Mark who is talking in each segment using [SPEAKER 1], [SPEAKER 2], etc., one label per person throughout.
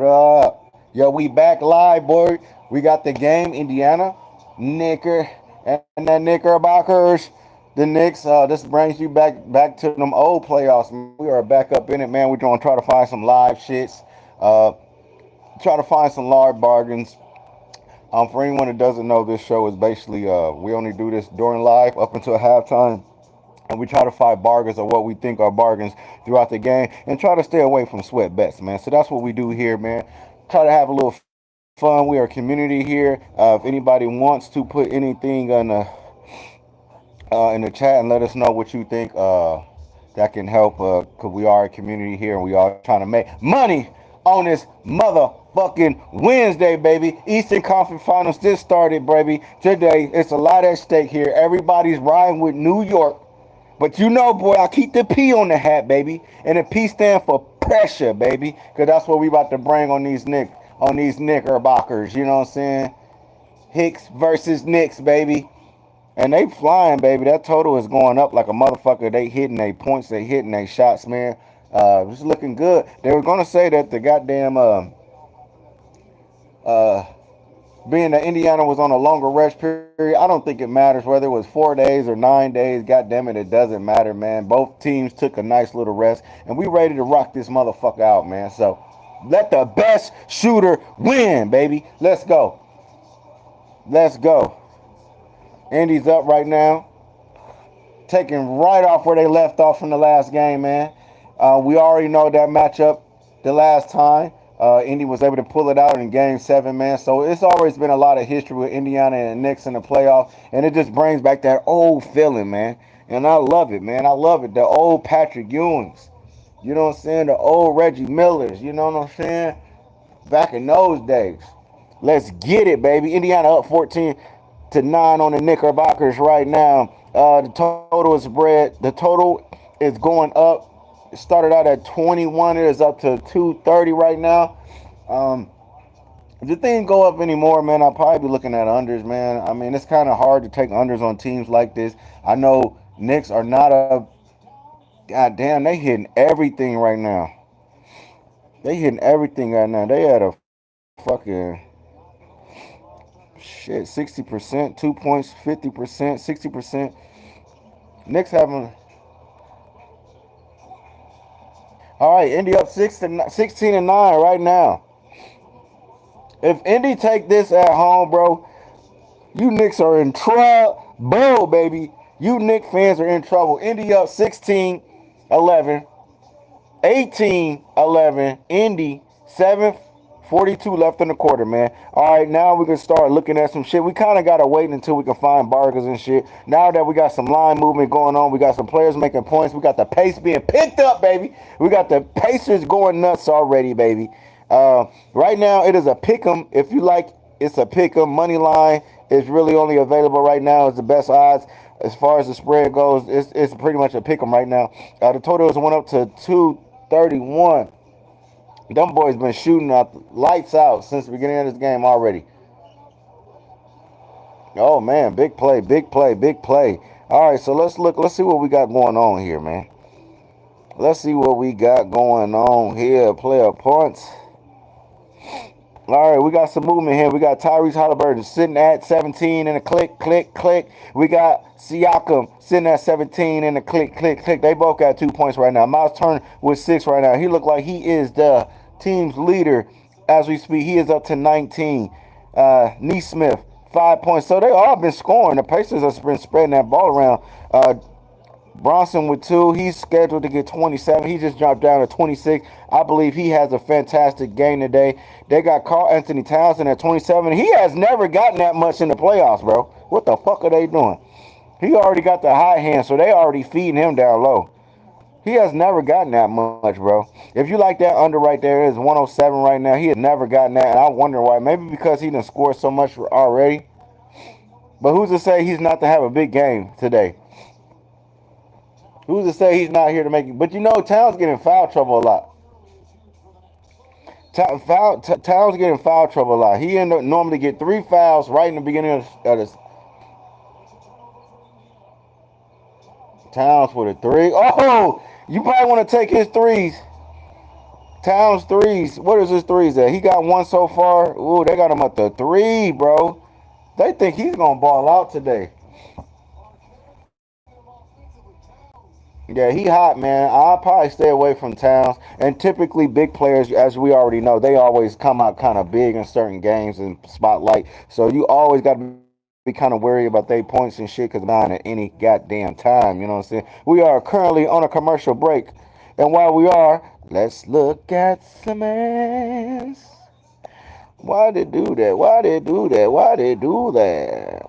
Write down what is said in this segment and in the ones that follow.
[SPEAKER 1] up? Yo, we back live, boy. We got the game, Indiana, Knicker, and that Knickerbockers. The Knicks. This brings you back to them old playoffs, man. We are back up in it, man. We're gonna try to find some live shits. Uh, try to find some large bargains. For anyone that doesn't know, this show is basically we only do this during live up until halftime. And we try to find bargains or what we think are bargains throughout the game and try to stay away from sweat bets, man. So that's what we do here, man. Try to have a little fun. We are a community here. If anybody wants to put anything in the chat and let us know what you think that can help, because we are a community here and we are trying to make money on this motherfucking Wednesday, baby. Eastern Conference Finals just started, baby. Today, it's a lot at stake here. Everybody's riding with New York. But you know, boy, I keep the P on the hat, baby. And the P stand for pressure, baby. Because that's what we about to bring on these Knickerbockers. You know what I'm saying? Hicks versus Knicks, baby. And they flying, baby. That total is going up like a motherfucker. They hitting their points. They hitting their shots, man. It's looking good. They were going to say that the goddamn uh, being that Indiana was on a longer rest period, I don't think it matters whether it was 4 days or 9 days. God damn it, it doesn't matter, man. Both teams took a nice little rest, and we ready to rock this motherfucker out, man. So let the best shooter win, baby. Let's go. Let's go. Indy's up right now, taking right off where they left off from the last game, man. We already know that matchup the last time. Indy was able to pull it out in Game 7, man. So it's always been a lot of history with Indiana and the Knicks in the playoff, and it just brings back that old feeling, man. And I love it, man. I love it. The old Patrick Ewings, you know what I'm saying? The old Reggie Millers, you know what I'm saying? Back in those days. Let's get it, baby. Indiana up 14-9 on the Knickerbockers right now. The total is spread. The total is going up. It started out at 21. It is up to 230 right now. Um, if the thing go up anymore, man, I'll probably be looking at unders, man. I mean, it's kind of hard to take unders on teams like this. I know Knicks are not a. God damn, they hitting everything right now. They hitting everything right now. They had a fucking shit, 60%, 2 points, 50%, 60%. Knicks having. All right, Indy up 16-9 right now. If Indy take this at home, bro, you Knicks are in trouble, baby. You Knicks fans are in trouble. Indy up 16-11, 18-11. Indy 7:42 left in the quarter, man. All right, now we can start looking at some shit. We kind of got to wait until we can find bargains and shit. Now that we got some line movement going on, we got some players making points. We got the pace being picked up, baby. We got the Pacers going nuts already, baby. Right now, it is a pick 'em. If you like, it's a pick 'em. Money line is really only available right now. It's the best odds. As far as the spread goes, it's pretty much a pick 'em right now. The total has went up to 231. Them boys been shooting out lights out since the beginning of this game already. Oh man, big play, big play, big play. All right, so let's look. Let's see what we got going on here, man. Let's see what we got going on here. Player points. All right, we got some movement here. We got Tyrese Halliburton sitting at 17 and a click, click, click. We got Siakam sitting at 17 and a click, click, click. They both got 2 points right now. Miles Turner with 6 right now. He looked like he is the team's leader as we speak. He is up to 19. Neesmith, 5 points. So they all been scoring. The Pacers have been spreading that ball around. Bronson with 2. He's scheduled to get 27. He just dropped down to 26. I believe he has a fantastic game today. They got Karl Anthony Townsend at 27. He has never gotten that much in the playoffs, bro. What the fuck are they doing? He already got the high hand, so they already feeding him down low. He has never gotten that much, bro. If you like that under right there, it is 107 right now. He had never gotten that, and I wonder why. Maybe because he done scored so much already. But who's to say he's not to have a big game today? Who's to say he's not here to make it? But you know, Towns get in foul trouble a lot. Towns get in foul trouble a lot. He normally get 3 fouls right in the beginning of this. Towns with a 3. Oh, you probably want to take his threes. Towns threes. What is his threes at? He got one so far. Ooh, they got him at the three, bro. They think he's gonna ball out today. Yeah, he hot, man. I'll probably stay away from Towns. And typically, big players, as we already know, they always come out kind of big in certain games and spotlight. So you always got to be kind of worried about their points and shit because mine at any goddamn time. You know what I'm saying? We are currently on a commercial break. And while we are, let's look at some ass. Why they do that? Why they do that? Why they do that?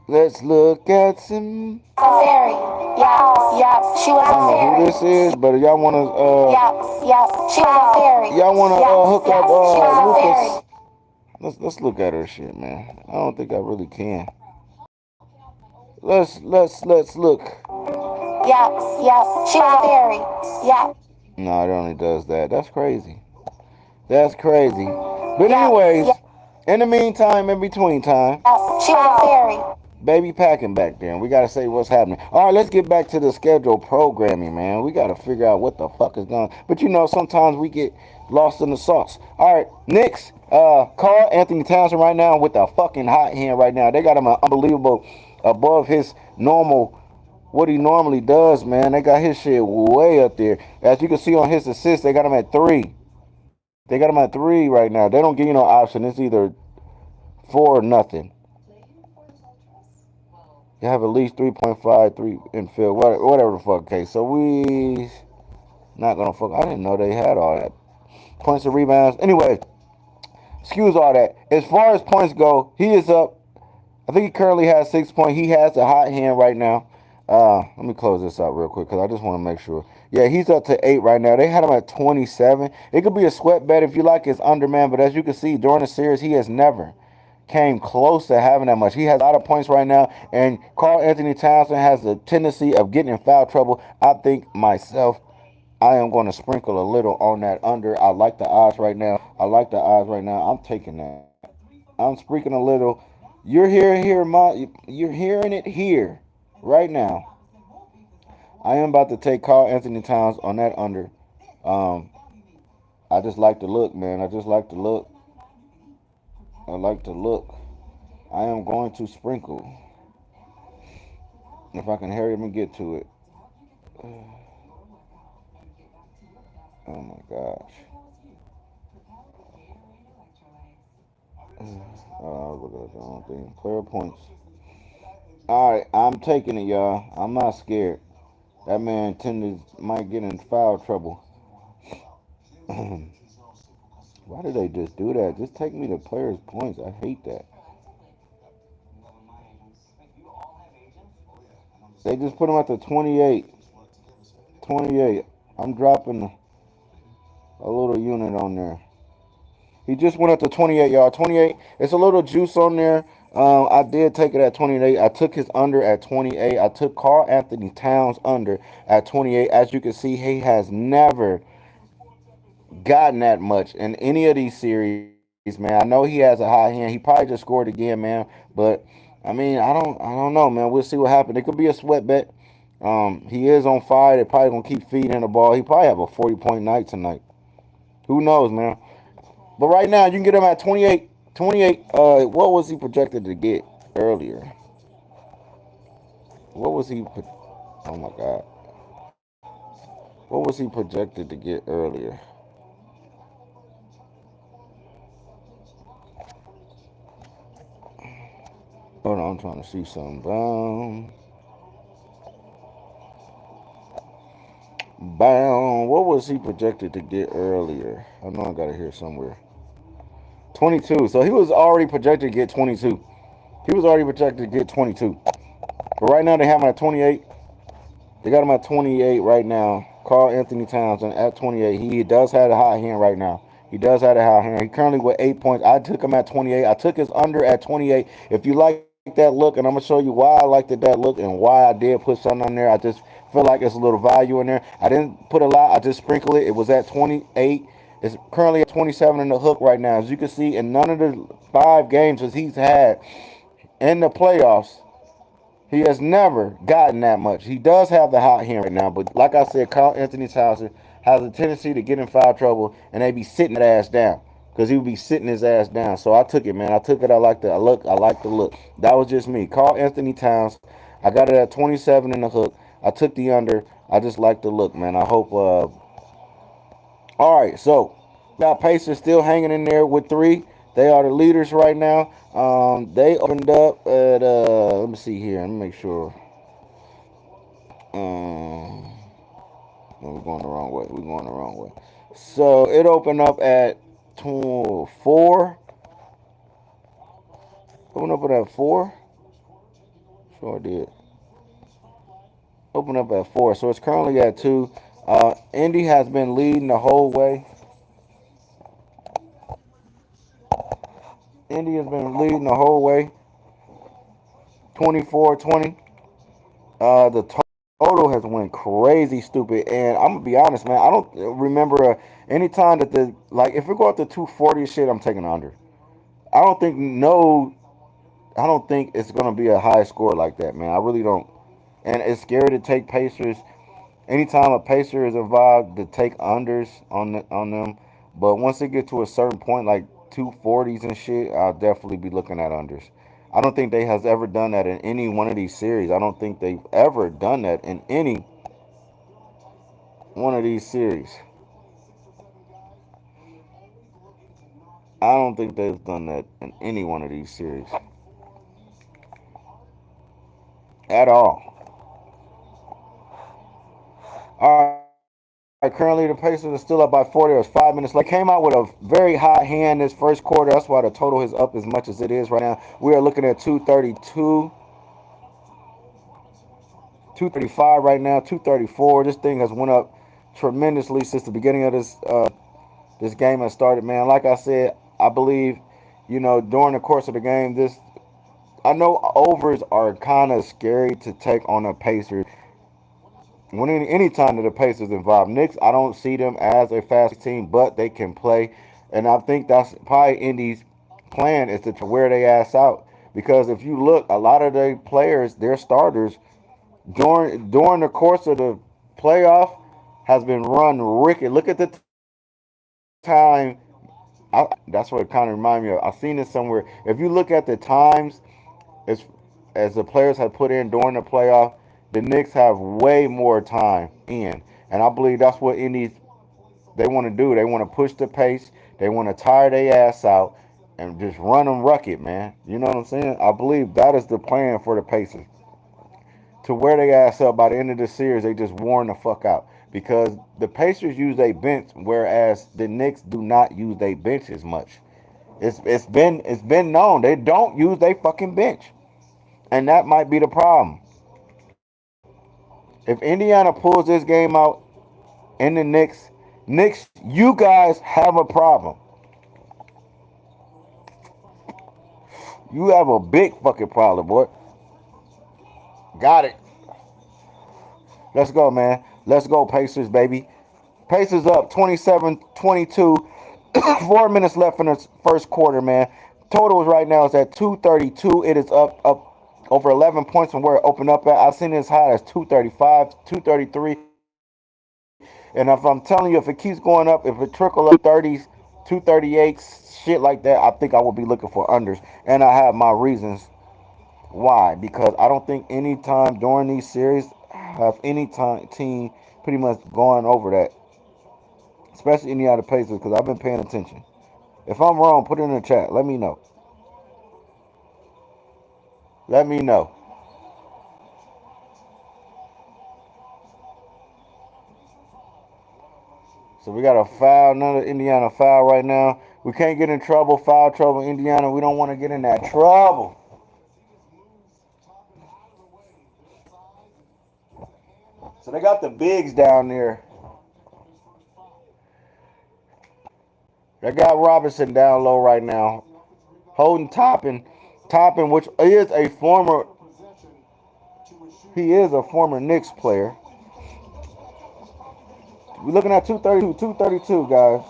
[SPEAKER 1] Let's look at some.
[SPEAKER 2] Fairy. Yeah, yeah, she was
[SPEAKER 1] I
[SPEAKER 2] a
[SPEAKER 1] don't know who
[SPEAKER 2] fairy.
[SPEAKER 1] this is, but y'all wanna
[SPEAKER 2] Yeah, yeah, she was a fairy.
[SPEAKER 1] y'all wanna hook up
[SPEAKER 2] She was a fairy.
[SPEAKER 1] Lucas. Let's look at her shit, man. I don't think I really can. Let's look.
[SPEAKER 2] Yeah, yeah, she was a fairy. Yeah.
[SPEAKER 1] No, it only does that. That's crazy. That's crazy. But
[SPEAKER 2] Yeah,
[SPEAKER 1] anyways,
[SPEAKER 2] yeah.
[SPEAKER 1] in the meantime, in between time,
[SPEAKER 2] She was a fairy.
[SPEAKER 1] baby packing back there. And we gotta say what's happening. All right, let's get back to the scheduled programming, man. We gotta figure out what the fuck is going. But you know, sometimes we get lost in the sauce. All right, Knicks. Carl Anthony Townsend right now with the fucking hot hand right now. They got him an unbelievable above his normal. What he normally does, man. They got his shit way up there. As you can see on his assists, they got him at 3. They got him at 3 right now. They don't give you no option. It's either 4 or nothing. You have at least 3.53 in field, whatever the fuck case. So we not gonna fuck. I didn't know they had all that points and rebounds. Anyway, excuse all that. As far as points go, he is up. I think he currently has 6 points. He has a hot hand right now. Let me close this out real quick because I just want to make sure. Yeah, he's up to 8 right now. They had him at 27. It could be a sweat bet if you like his underman, but as you can see during the series, he has never came close to having that much. He has a lot of points right now, and Carl Anthony Townsend has a tendency of getting in foul trouble. I think myself, I am going to sprinkle a little on that under. I like the odds right now. I'm taking that. I'm sprinkling a little. You're you're hearing it here right now. I am about to take Carl Anthony Towns on that under. Um, I just like to look, man. I just like to look. I like to look. I am going to sprinkle. If I can hurry up and get to it. Oh my gosh. Oh, I was looking at the wrong thing. Player points. Alright, I'm taking it, y'all. I'm not scared. That man might get in foul trouble. Why did they just do that? Just take me to players' points. I hate that. They just put him at the 28. 28. I'm dropping a little unit on there. He just went up to 28, y'all. 28. It's a little juice on there. I did take it at 28. I took his under at 28. I took Carl Anthony Towns under at 28. As you can see, he has never gotten that much in any of these series, man. I know he has a high hand. He probably just scored again, man. But I mean, I don't know, man. We'll see what happens. It could be a sweat bet. He is on fire. They're probably gonna keep feeding the ball. He probably have a 40-point night tonight. Who knows, man? But right now, you can get him at 28. 28. What was he projected to get earlier? What was he? Oh my God. What was he projected to get earlier? Hold on, I'm trying to see something. Bound. What was he projected to get earlier? I know I got it here somewhere. 22. So he was already projected to get 22. He was already projected to get 22. But right now they have him at 28. They got him at 28 right now. Carl Anthony Townsend at 28. He does have a hot hand right now. He does have a hot hand. He currently with 8 points. I took him at 28. I took his under at 28. If you like that look, and I'm going to show you why I liked that look and why I did put something on there. I just feel like it's a little value in there. I didn't put a lot. I just sprinkled it. It was at 28. It's currently at 27 in the hook right now. As you can see, in none of the 5 games that he's had in the playoffs, he has never gotten that much. He does have the hot hand right now, but like I said, Carl Anthony Townsend has a tendency to get in foul trouble, and they be sitting that ass down because he would be sitting his ass down. So I took it, man. I took it. I like the look. I like the look. That was just me. Carl Anthony Towns. I got it at 27 in the hook. I took the under. I just like the look, man. I hope. All right, so got Pacers still hanging in there with 3. They are the leaders right now. They opened up at let me see here. Let me make sure. Um, no, we're going the wrong way. We're going the wrong way. So it opened up at 4. Opened up at 4. Sure did. Opened up at 4. So it's currently at 2. Indy has been leading the whole way. Indy has been leading the whole way. 24-20. The total has went crazy stupid, and I'm gonna be honest, man. I don't remember any time that the like if we go up to 240 shit, I'm taking under. I don't think no, I don't think it's gonna be a high score like that, man. I really don't, and it's scary to take Pacers. Anytime a Pacer is involved, to take unders on them, but once they get to a certain point, like 240s and shit, I'll definitely be looking at unders. I don't think they has ever done that in any one of these series. I don't think they've ever done that in any one of these series. I don't think they've done that in any one of these series at all. All right, currently the Pacers are still up by 40. There's 5 minutes left. Came out with a very hot hand this first quarter. That's why the total is up as much as it is right now. We are looking at 232, 235 right now, 234. This thing has went up tremendously since the beginning of this game has started, man. Like I said, I believe, during the course of the game, I know overs are kind of scary to take on the Pacers. When any time that the Pacers involved, Knicks, I don't see them as a fast team, but they can play, and I think that's probably Indy's plan is to wear their ass out. Because if you look, a lot of the players, their starters, during the course of the playoff, has been run rickety. Look at the time. That's what it kind of reminds me of. I've seen it somewhere. If you look at the times as the players have put in during the playoff, the Knicks have way more time in, and I believe that's what Indies they want to do. They want to push the pace. They want to tire their ass out and just run them rucket, man. You know what I'm saying? I believe that is the plan for the Pacers to wear their ass up by the end of the series. They just worn the fuck out because the Pacers use a bench, whereas the Knicks do not use their bench as much. It's been known they don't use their fucking bench, and that might be the problem. If Indiana pulls this game out in the Knicks, you guys have a problem. You have a big fucking problem, boy. Got it. Let's go, man. Let's go, Pacers, baby. Pacers up 27-22. 4 minutes left in the first quarter, man. Total right now is at 232. It is up over 11 points from where it opened up at. I've seen it as high as 235, 233. And if I'm telling you, if it keeps going up, if it trickle up 30s, 238, shit like that, I think I will be looking for unders. And I have my reasons why. Because I don't think any time during these series have any team pretty much going over that, especially Indiana Pacers, because I've been paying attention. If I'm wrong, put it in the chat. Let me know. Let me know. So we got a foul, another Indiana foul right now. We can't get in trouble, foul trouble, Indiana. We don't want to get in that trouble. So they got the bigs down there. They got Robinson down low right now, holding Toppin, which is a former. He is a former Knicks player. We're looking at 232, guys.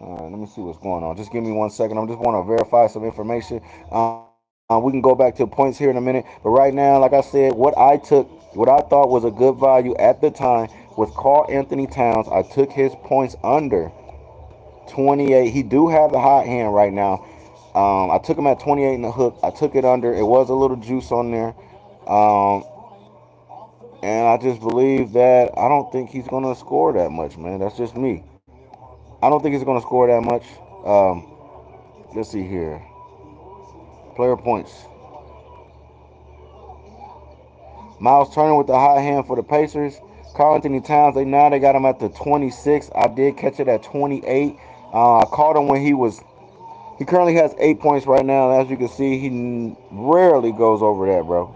[SPEAKER 1] All right, let me see what's going on. Just give me 1 second. I just want to verify some information. We can go back to points here in a minute, but right now, like I said, what I thought was a good value at the time was Carl Anthony Towns. I took his points under 28. He do have the hot hand right now. I took him at 28 in the hook. I took it under. It was a little juice on there. Um, and I just believe that I don't think he's going to score that much, man. That's just me. I don't think he's going to score that much. Let's see here. Player points. Miles Turner with the high hand for the Pacers. Karl Anthony Towns, they got him at the 26. I did catch it at 28. I caught him when he currently has 8 points right now. As you can see, he rarely goes over that, bro.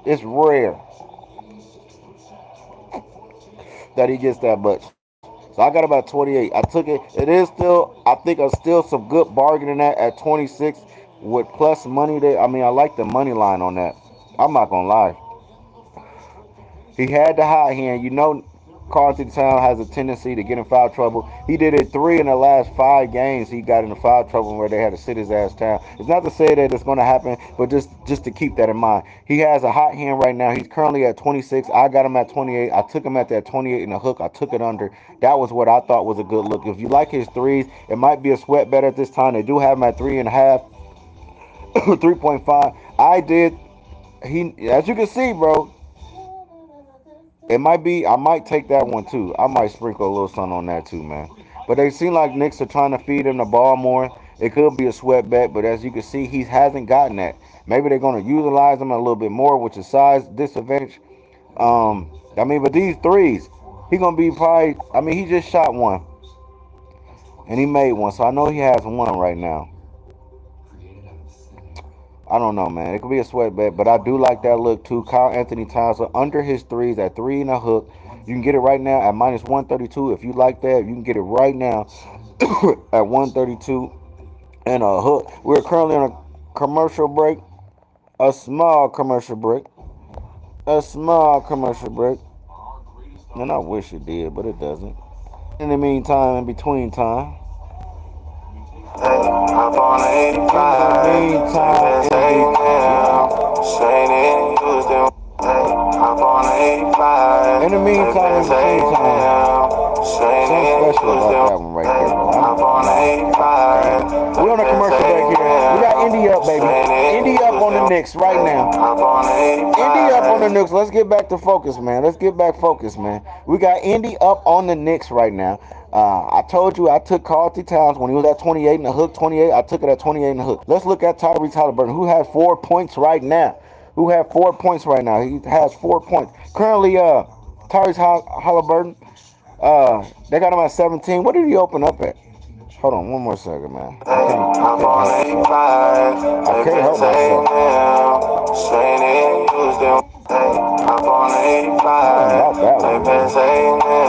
[SPEAKER 1] It's rare that he gets that much. So I got about 28. I took it. It is still, I think, still some good bargaining at 26 with plus money there. I mean, I like the money line on that. I'm not gonna lie. He had the hot hand. You know, Carlton Town has a tendency to get in foul trouble. He did it 3 in the last 5 games. He got into foul trouble where they had to sit his ass down. It's not to say that it's going to happen, but just to keep that in mind. He has a hot hand right now. He's currently at 26. I got him at 28. I took him at that 28 in the hook. I took it under. That was what I thought was a good look. If you like his threes, it might be a sweat bet at this time. They do have him at 3.5, 3.5. I did. As you can see, bro. It might be. I might take that one too. I might sprinkle a little sun on that too, man. But they seem like Knicks are trying to feed him the ball more. It could be a sweat bet, but as you can see, he hasn't gotten that. Maybe they're going to utilize him a little bit more, which is size disadvantage. I mean, but these threes, he gonna be probably. I mean, he just shot one, and he made one, so I know he has one right now. I don't know, man. It could be a sweat bet, but I do like that look too. Kyle Anthony Towns under his threes at 3 and a hook. You can get it right now at minus 132. If you like that, you can get it right now at 132 and a hook. We're currently on a commercial break, a small commercial break, a small commercial break. And I wish it did, but it doesn't. In the meantime, in between time. Hop on 85. In the meantime, in the meantime, something special about that one right there, bro. We're on a commercial break here. We got Indy up, baby. Indy up on the Knicks right now. Indy up on the Knicks. Let's get back to focus, man. Let's get back focused, man. We got Indy up on the Knicks right now. I told you I took Carlton Towns when he was at 28 in the hook, 28. I took it at 28 in the hook. Let's look at Tyrese Halliburton, who has 4 points right now. Who have 4 points right now? He has 4 points. Currently, Tyrese Halliburton, they got him at 17. What did he open up at? Hold on, one more second, man. I can't help myself. About that one, man.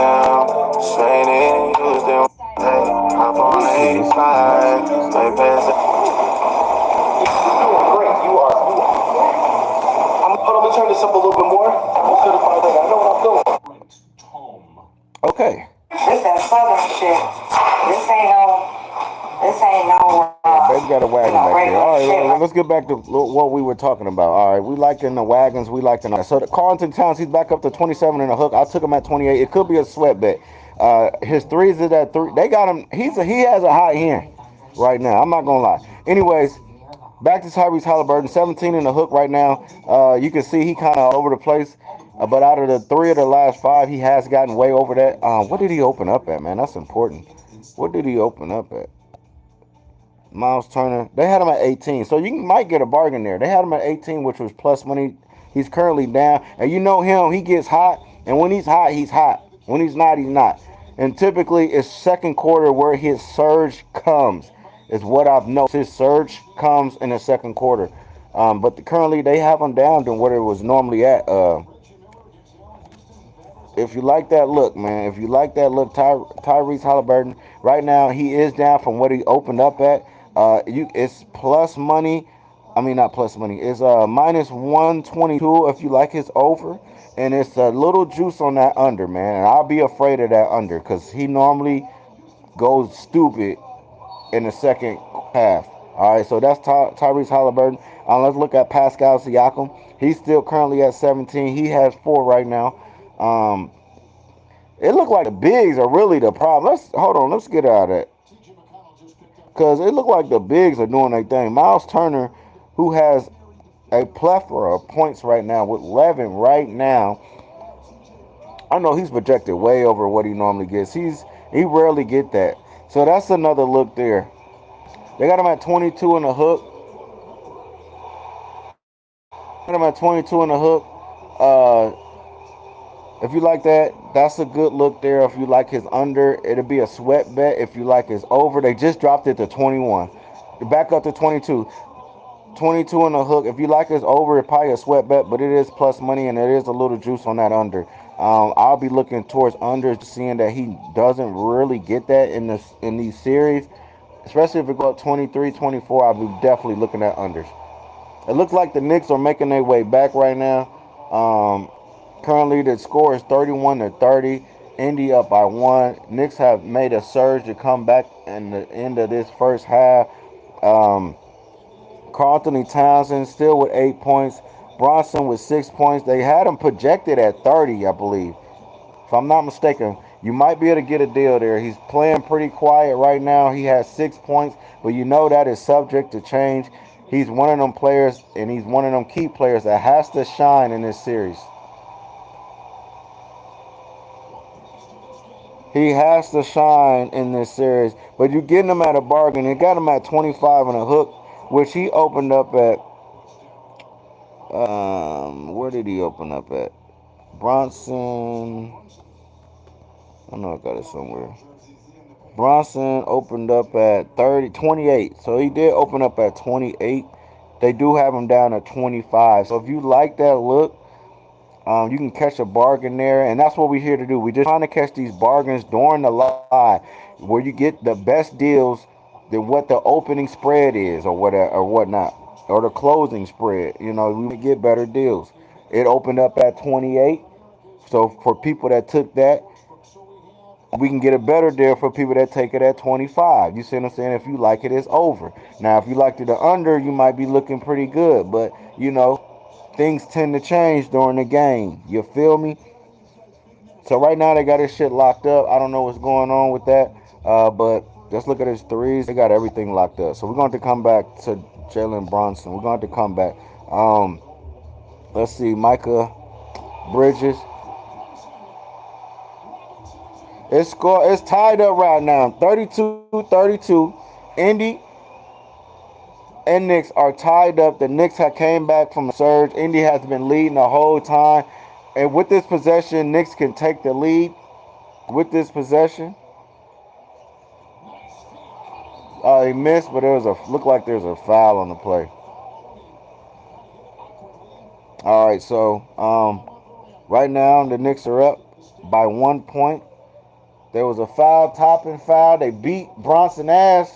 [SPEAKER 2] Let me turn this up a little bit more. I'm certified that I know what I'm doing.
[SPEAKER 1] Okay.
[SPEAKER 3] This that southern shit. This ain't no.
[SPEAKER 1] Baby got a wagon back there. All right, let's get back to what we were talking about. All right, we liking the wagons. We liking that. So the Carlton Towns, he's back up to 27 in the hook. I took him at 28. It could be a sweat bet. His threes is at 3. They got him. He has a hot hand right now. I'm not gonna lie. Anyways, back to Tyrese Halliburton, 17 in the hook right now. You can see he kind of all over the place. But out of the 3 of the last 5, he has gotten way over that. What did he open up at, man? That's important. What did he open up at? Miles Turner. They had him at 18. So you might get a bargain there. They had him at 18, which was plus money. He's currently down. And you know him, he gets hot. And when he's hot, he's hot. When he's not, he's not. And typically, it's second quarter where his surge comes. Is what I've noticed. His surge comes in the second quarter. But currently, they have him down to what it was normally at. If you like that look, man, if you like that look, Tyrese Halliburton, right now, he is down from what he opened up at. It's plus money. I mean, not plus money. It's minus 122 if you like his over. And it's a little juice on that under, man. And I'll be afraid of that under because he normally goes stupid in the second half. All right, so that's Tyrese Halliburton. Let's look at Pascal Siakam. He's still currently at 17. He has 4 right now. Um, it looked like the bigs are really the problem. Let's hold on. Let's get out of that because it looked like the bigs are doing their thing. Miles Turner, who has a plethora of points right now with 11 right now. I know he's projected way over what he normally gets. He rarely get that. So that's another look there. They got him at 22 in the hook. Got him at 22 in the hook. If you like that, that's a good look there. If you like his under, it'll be a sweat bet. If you like his over, they just dropped it to 21. Back up to 22. 22 in the hook. If you like his over, it's probably a sweat bet, but it is plus money and there is a little juice on that under. I'll be looking towards unders, seeing that he doesn't really get that in these series, especially if it go up 23, 24. I'll be definitely looking at unders. It looks like the Knicks are making their way back right now. Currently, the score is 31-30. Indy up by 1. Knicks have made a surge to come back in the end of this first half. Karl Anthony Townsend still with 8 points. Bronson with 6 points. They had him projected at 30, I believe. If I'm not mistaken, you might be able to get a deal there. He's playing pretty quiet right now. He has 6 points, but you know that is subject to change. He's one of them players, and he's one of them key players that has to shine in this series. He has to shine in this series, but you're getting him at a bargain. You got him at 25 on a hook, which he opened up at. Where did he open up at? Bronson. I know I got it somewhere. Bronson opened up at 28. So he did open up at 28. They do have him down at 25. So if you like that look, you can catch a bargain there. And that's what we're here to do. We're just trying to catch these bargains during the live where you get the best deals than what the opening spread is or whatnot. Or the closing spread. You know, we get better deals. It opened up at 28. So for people that took that, we can get a better deal for people that take it at 25. You see what I'm saying? If you like it, it's over. Now, if you liked it under, you might be looking pretty good. But, you know, things tend to change during the game. You feel me? So right now they got his shit locked up. I don't know what's going on with that. But let's look at his threes. They got everything locked up. So we're going to come back to Jalen Brunson. We're going to come back. Let's see. Micah Bridges. It's tied up right now. 32-32. Indy and Knicks are tied up. The Knicks have came back from a surge. Indy has been leading the whole time. And with this possession, Knicks can take the lead. With this possession. He missed, but looked like there's a foul on the play. All right, so right now the Knicks are up by 1 point. There was a foul, topping foul. They beat Bronson ass.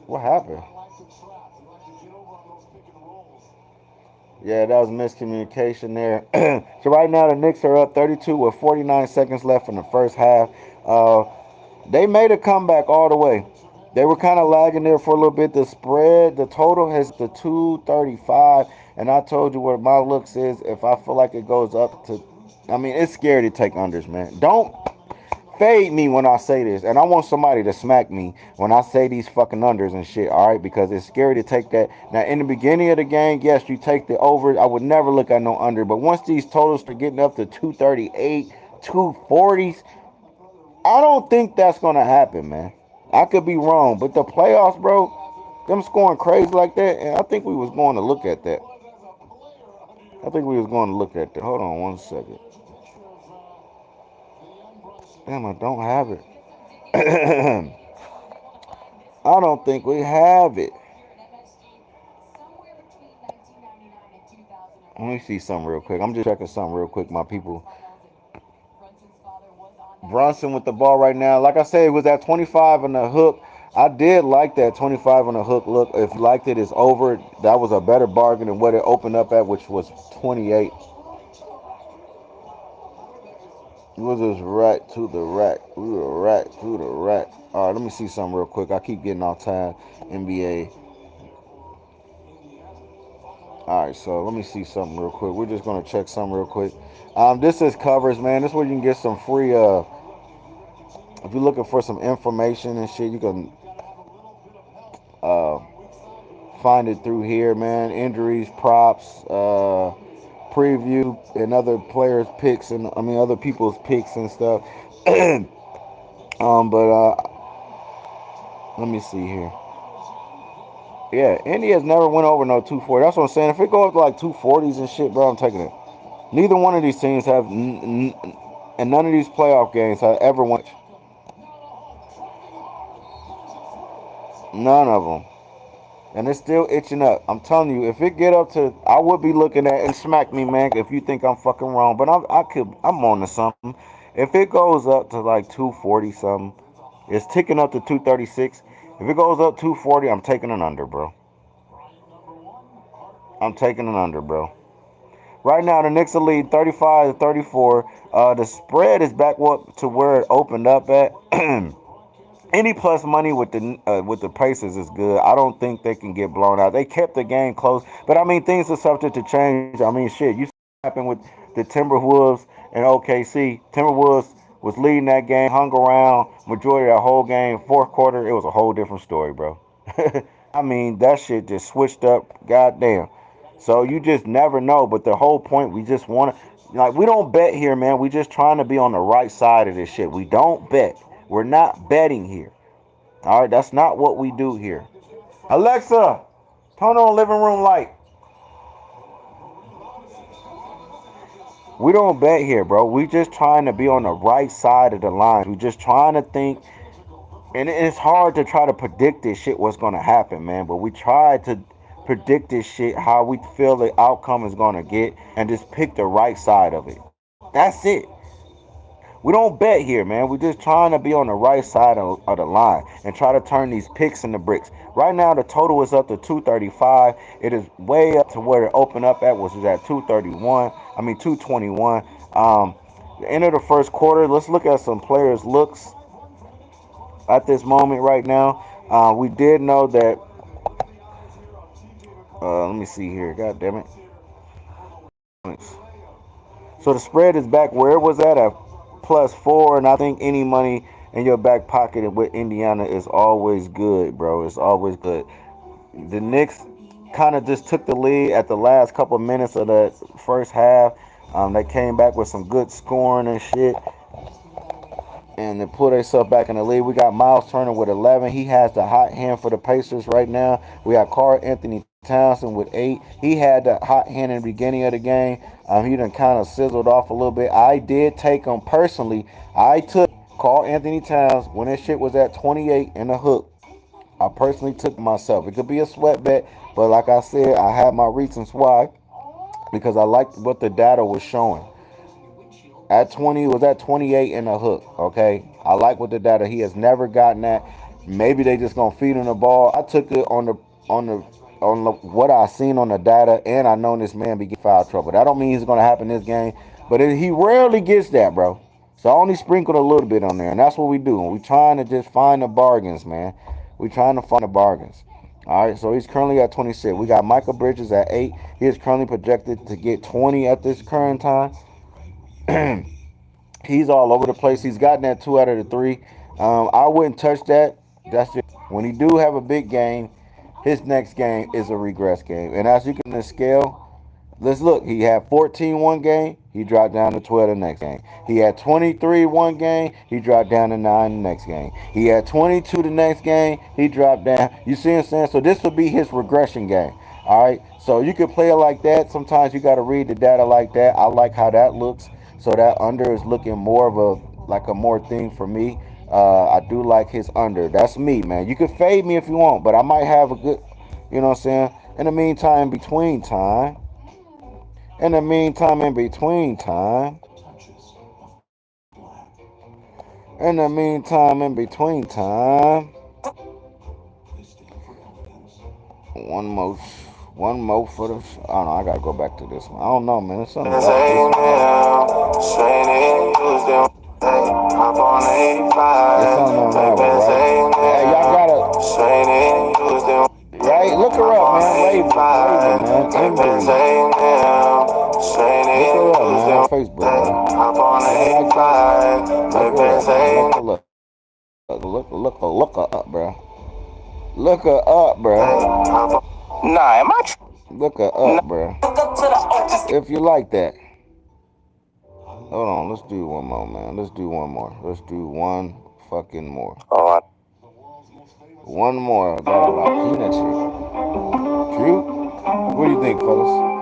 [SPEAKER 1] What happened? Yeah, that was miscommunication there. So right now the Knicks are up 32 with 49 seconds left in the first half. They made a comeback all the way. They were kind of lagging there for a little bit. The spread, the total has the 235. And I told you what my looks is. If I feel like it goes up to, I mean, it's scary to take unders, man. Don't fade me when I say this. And I want somebody to smack me when I say these fucking unders and shit, all right? Because it's scary to take that. Now, in the beginning of the game, yes, you take the over. I would never look at no under. But once these totals start getting up to 238, 240s, I don't think that's going to happen, man. I could be wrong, but the playoffs, bro, them scoring crazy like that, and I think we was going to look at that. Hold on 1 second. Damn, I don't have it. I don't think we have it. Let me see something real quick. I'm just checking something real quick, my people. Brunson with the ball right now. Like I said, it was at 25 on the hook. I did like that 25 on the hook look. If you liked it, it's over. That was a better bargain than what it opened up at, which was 28. We'll just rack to the rack. We will rack to the rack. All right, let me see something real quick. I keep getting off time. NBA. All right, so let me see something real quick. We're just gonna check something real quick. This is covers, man. This is where you can get some free. If you're looking for some information and shit, you can find it through here, man. Injuries, props, preview, and other players' picks, and I mean other people's picks and stuff. But let me see here. Yeah, Indy has never went over no 240. That's what I'm saying. If it goes to like 240s and shit, bro, I'm taking it. Neither one of these teams have, and none of these playoff games have ever won. None of them. And it's still itching up. I'm telling you, if it get up to, I would be looking at and smack me, man, if you think I'm fucking wrong. But I'm on to something. If it goes up to like 240 something, it's ticking up to 236. If it goes up 240, I'm taking an under, bro. I'm taking an under, bro. Right now, the Knicks are lead 35-34. The spread is back up to where it opened up at. Any plus money with the Pacers is good. I don't think they can get blown out. They kept the game close, but I mean things are subject to change. I mean shit. You see what happened with the Timberwolves and OKC. Timberwolves was leading that game, hung around majority of the whole game. Fourth quarter, it was a whole different story, bro. I mean that shit just switched up. Goddamn. So you just never know. But the whole point, we just want to, like, we don't bet here, man. We just trying to be on the right side of this shit. We don't bet. We're not betting here. All right, that's not what we do here. Alexa, turn on living room light. We don't bet here, bro. We just trying to be on the right side of the line. We just trying to think, and it's hard to try to predict this shit, what's going to happen, man. But we try to predict this shit, how we feel the outcome is going to get, and just pick the right side of it. That's it. We don't bet here, man. We're just trying to be on the right side of the line and try to turn these picks into bricks. Right now, the total is up to 235. It is way up to where it opened up at, which is at 231. I mean, 221. The end of the first quarter, let's look at some players' looks at this moment right now. We did know that. Let me see here. God damn it. So the spread is back where it was at +4, and I think any money in your back pocket with Indiana is always good, bro. It's always good. The Knicks kind of just took the lead at the last couple of minutes of the first half. They came back with some good scoring and shit, and they put themselves back in the lead. We got Miles Turner with 11. He has the hot hand for the Pacers right now. We got Karl Anthony Townsend with 8. He had the hot hand in the beginning of the game. He done kind of sizzled off a little bit. I did take him personally. I took Karl Anthony Towns when this shit was at 28 in the hook. I personally took myself. It could be a sweat bet, but like I said, I had my reasons why, because I liked what the data was showing. At 20, was at 28 in the hook. Okay, I like what the data. He has never gotten that. Maybe they just gonna feed him the ball. I took it on what I seen on the data, and I know this man be getting foul trouble. That don't mean it's gonna happen this game, but he rarely gets that, bro. So I only sprinkled a little bit on there, and that's what we do. We trying to just find the bargains, man. We trying to find the bargains. All right, so he's currently at 26. We got Michael Bridges at 8. He is currently projected to get 20 at this current time. He's all over the place. He's gotten that 2 out of the 3. I wouldn't touch that. That's just when he do have a big game. His next game is a regress game, and as you can scale, let's look. He had 14 one game. He dropped down to 12 the next game. He had 23 one game. He dropped down to 9 the next game. He had 22 the next game. He dropped down. You see what I'm saying? So this would be his regression game. All right. So you could play it like that. Sometimes you got to read the data like that. I like how that looks. So that under is looking more of a more thing for me. I do like his under. That's me, man. You could fade me if you want, but I might have a good, you know what I'm saying? In the meantime, in between time. In the meantime, in between time. In the meantime, in between time. One more. One more for the. I don't know. I gotta go back to this one. I don't know, man. It's something about this one. It's something on that one, right? Hey, y'all gotta. Right? Look her up, man. Raven, man. Embry. Look her up, man. On Facebook, bro. Like that. Look her up, man. Look her up, bro. Look her up, bro.
[SPEAKER 2] Nah, am I?
[SPEAKER 1] Look her up, bro. If you like that. Hold on, let's do one more, man. Let's do one more. Let's do one fucking more.
[SPEAKER 2] Oh,
[SPEAKER 1] One more. I got my peanut shit. Cute? What do you think, fellas?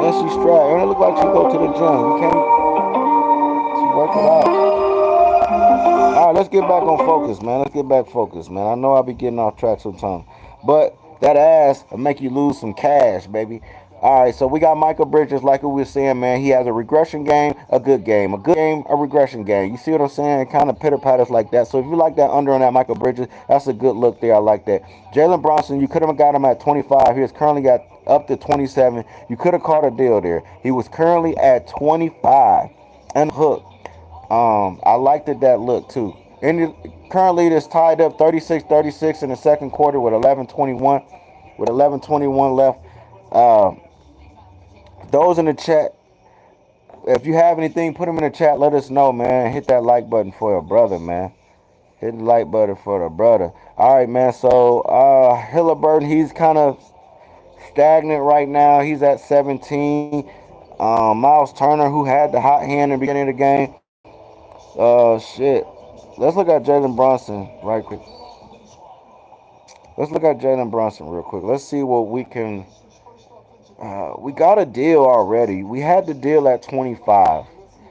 [SPEAKER 1] Yeah, she's strapped. And it look like she go to the gym. You can't. She work it out. All right, let's get back on focus, man. Let's get back focused, man. I know I'll be getting off track sometimes, but that ass will make you lose some cash, baby. All right, so we got Michael Bridges, like we were saying, man. He has a regression game, a good game, a good game, a regression game. You see what I'm saying? Kind of pitter patters like that. So if you like that under on that Michael Bridges, that's a good look there. I like that. Jalen Bronson, you could have got him at 25. He is currently got up to 27. You could have caught a deal there. He was currently at 25 and hook. I liked that look too. And currently it's tied up 36-36 in the second quarter with 11:21 left. Uh, those in the chat, if you have anything, put them in the chat. Let us know, man. Hit that like button for a brother, man. Hit the like button for the brother. All right, man. So Hilleburton, he's kind of stagnant right now. He's at 17. Miles Turner, who had the hot hand in the beginning of the game. Shit. Let's look at Jalen Brunson right quick. Let's look at Jalen Brunson real quick. Let's see what we can. We got a deal already. We had the deal at 25.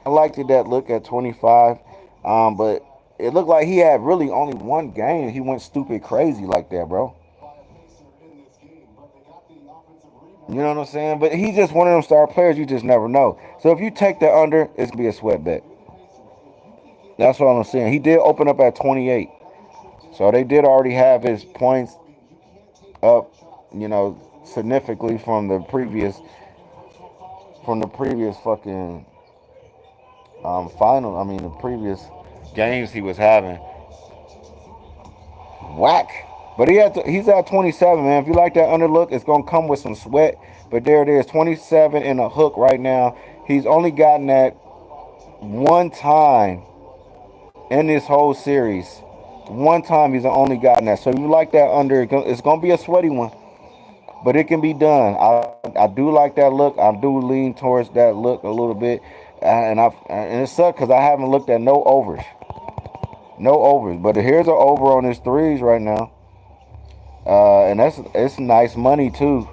[SPEAKER 1] I liked that look at 25, but it looked like he had really only one game. He went stupid crazy like that, bro. You know what I'm saying? But he's just one of them star players you just never know. So if you take the under, it's gonna be a sweat bet. That's what I'm saying. He did open up at 28. So they did already have his points up, significantly from the previous fucking final. I mean, the previous games he was having. Whack. But he's at 27, man. If you like that underlook, it's gonna come with some sweat. But there it is, 27 in a hook right now. He's only gotten that one time in this whole series. One time he's only gotten that. So if you like that under, it's gonna be a sweaty one, but it can be done. I do like that look. I do lean towards that look a little bit, and it sucks because I haven't looked at no overs. But here's an over on his threes right now, and it's nice money too.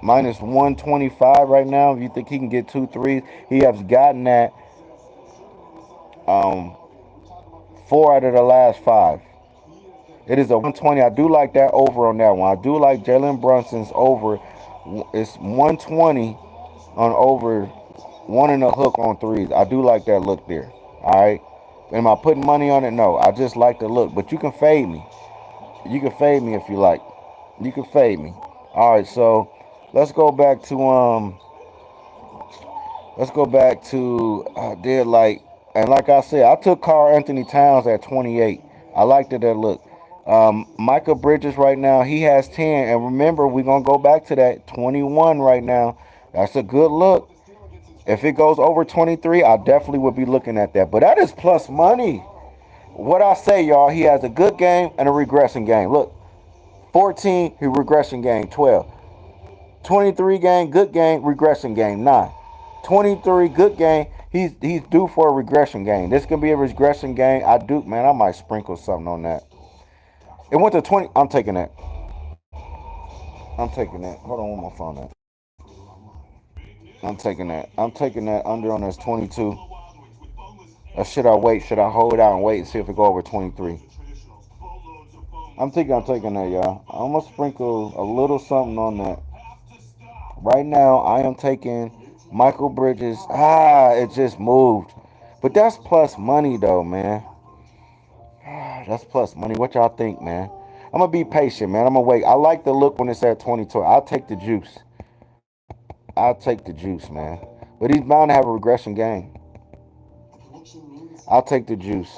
[SPEAKER 1] Minus 125 right now. If you think he can get 2 threes, he has gotten that 4 out of the last 5. It is a 120. I do like that over on that one. I do like Jalen Brunson's over. It's 120 on over, one in a hook on threes. I do like that look there. All right. Am I putting money on it? No. I just like the look. But you can fade me. You can fade me if you like. You can fade me. All right. So let's go back to did like, and like I said, I took Karl Anthony Towns at 28. I liked that look. Michael Bridges right now, he has 10. And remember, we're going to go back to that 21 right now. That's a good look. If it goes over 23, I definitely would be looking at that. But that is plus money. What I say, y'all, he has a good game and a regression game. Look, 14, he regression game, 12. 23 game, good game, regression game, 9. 23, good game. He's due for a regression game. This can be a regression game. I might sprinkle something on that. It went to 20. I'm taking that. Hold on, where my phone at? I'm taking that. I'm taking that under on this 22. Or should I wait? Should I hold out and wait and see if it go over 23? I'm taking that, y'all. I'm gonna sprinkle a little something on that. Right now, I am taking Michael Bridges. It just moved. But that's plus money though, man. That's plus money. What y'all think, man? I'm gonna be patient, man. I'm gonna wait. I like the look when it's at 22. I'll take the juice. I'll take the juice, man. But he's bound to have a regression game. I'll take the juice.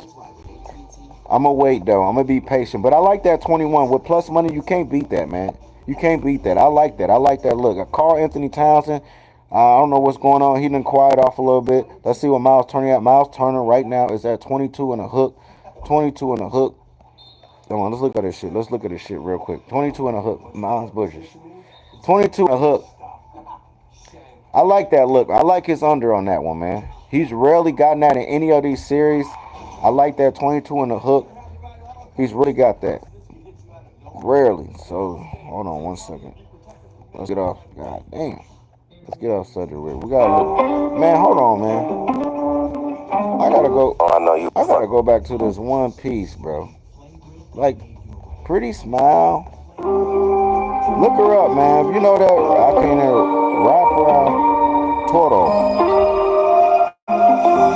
[SPEAKER 1] I'm gonna wait though. I'm gonna be patient. But I like that 21 with plus money. You can't beat that, man. You can't beat that. I like that. I like that look. Carl Anthony Townsend. I don't know what's going on. He done quiet off a little bit. Let's see what Miles Turner at. Miles Turner right now is at 22 and a hook. 22 and a hook. Come on, let's look at this shit. Let's look at this shit real quick. 22 and a hook. Miles Bushes. 22 and a hook. I like that look. I like his under on that one, man. He's rarely gotten that in any of these series. I like that 22 and a hook. He's really got that. Rarely. So, hold on 1 second. Let's get off. God damn. Let's get off subject. We gotta look. Man, hold on, man. I gotta go. I gotta go back to this one piece, bro. Like, Pretty Smile. Look her up, man. If you know that, I can't rap Toro.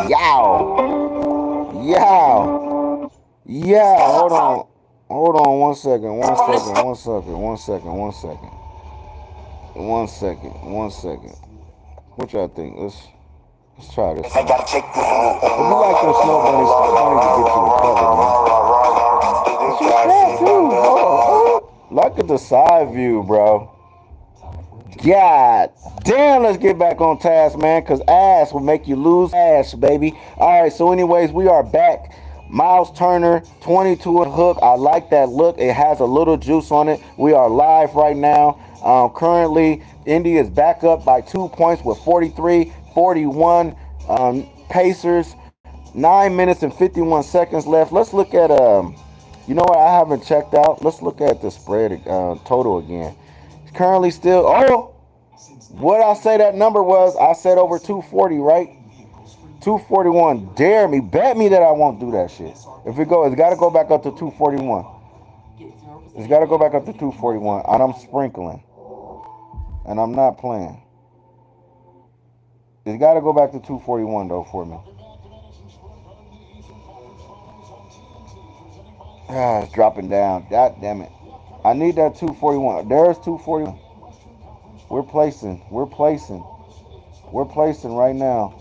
[SPEAKER 1] Yow. Yow. Yeah. Hold on. Hold on 1 second. 1 second. 1 second. 1 second. 1 second. 1 second. 1 second. What y'all think? Let's try this. I gotta check this out. If you like them snow bunnies will get you a cover, man. She's fat too. Oh. Look at the side view, bro. God damn, let's get back on task, man, because ass will make you lose ass, baby. All right, so anyways, we are back. Miles Turner, 22 and hook. I like that look. It has a little juice on it. We are live right now. Currently, Indy is back up by 2 points with 43-41. Pacers, 9 minutes and 51 seconds left. Let's look at, you know what I haven't checked out? Let's look at the spread total again. It's currently still, what I say that number was, I said over 240, right? 241. Dare me, bet me that I won't do that shit. If it goes, it's got to go back up to 241. It's got to go back up to 241, and I'm sprinkling, and I'm not playing. It's got to go back to 241 though for me. It's dropping down. God damn it. I need that 241. There's 241. We're placing. We're placing. We're placing right now.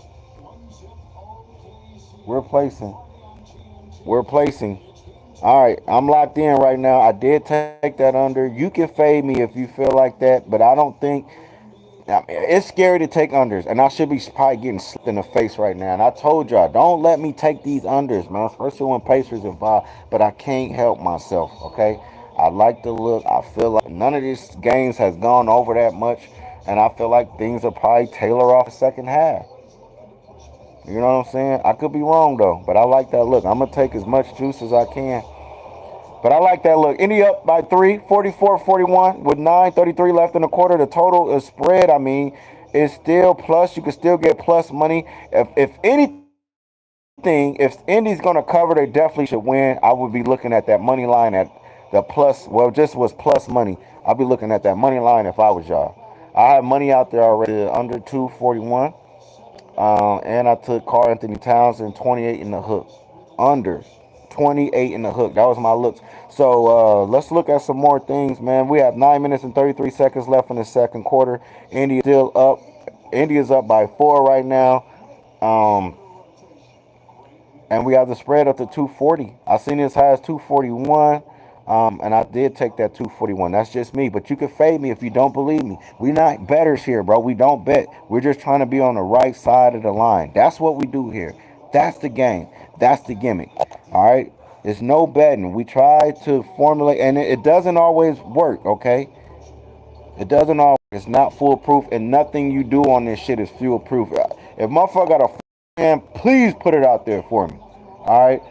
[SPEAKER 1] We're placing. We're placing. All right, I'm locked in right now. I did take that under. You can fade me if you feel like that, but I don't think. I mean, it's scary to take unders, and I should be probably getting slapped in the face right now. And I told y'all, don't let me take these unders, man, especially when Pacers involved. But I can't help myself, okay? I like the look. I feel like none of these games has gone over that much, and I feel like things will probably tailor off the second half. You know what I'm saying? I could be wrong, though, but I like that look. I'm going to take as much juice as I can. But I like that look. Indy up by 3, 44-41 with 9:33 left in the quarter. The total is spread, I mean, is still plus. You can still get plus money. If anything, if Indy's going to cover, they definitely should win. I would be looking at that money line at the plus. Well, just was plus money. I'll be looking at that money line if I was y'all. I have money out there already under 241. And I took Carl Anthony Townsend 28 in the hook. Under 28 in the hook. That was my looks. So let's look at some more things, man. We have 9 minutes and 33 seconds left in the second quarter. Indy is still up. Indy is up by 4 right now. And we have the spread up to 240. I seen it as high as 241. And I did take that 241. That's just me. But you can fade me if you don't believe me. We're not bettors here, bro. We don't bet. We're just trying to be on the right side of the line. That's what we do here. That's the game. That's the gimmick. All right? It's no betting. We try to formulate, and it doesn't always work, okay? It doesn't always. It's not foolproof, and nothing you do on this shit is foolproof. If motherfucker got a fan, please put it out there for me. All right?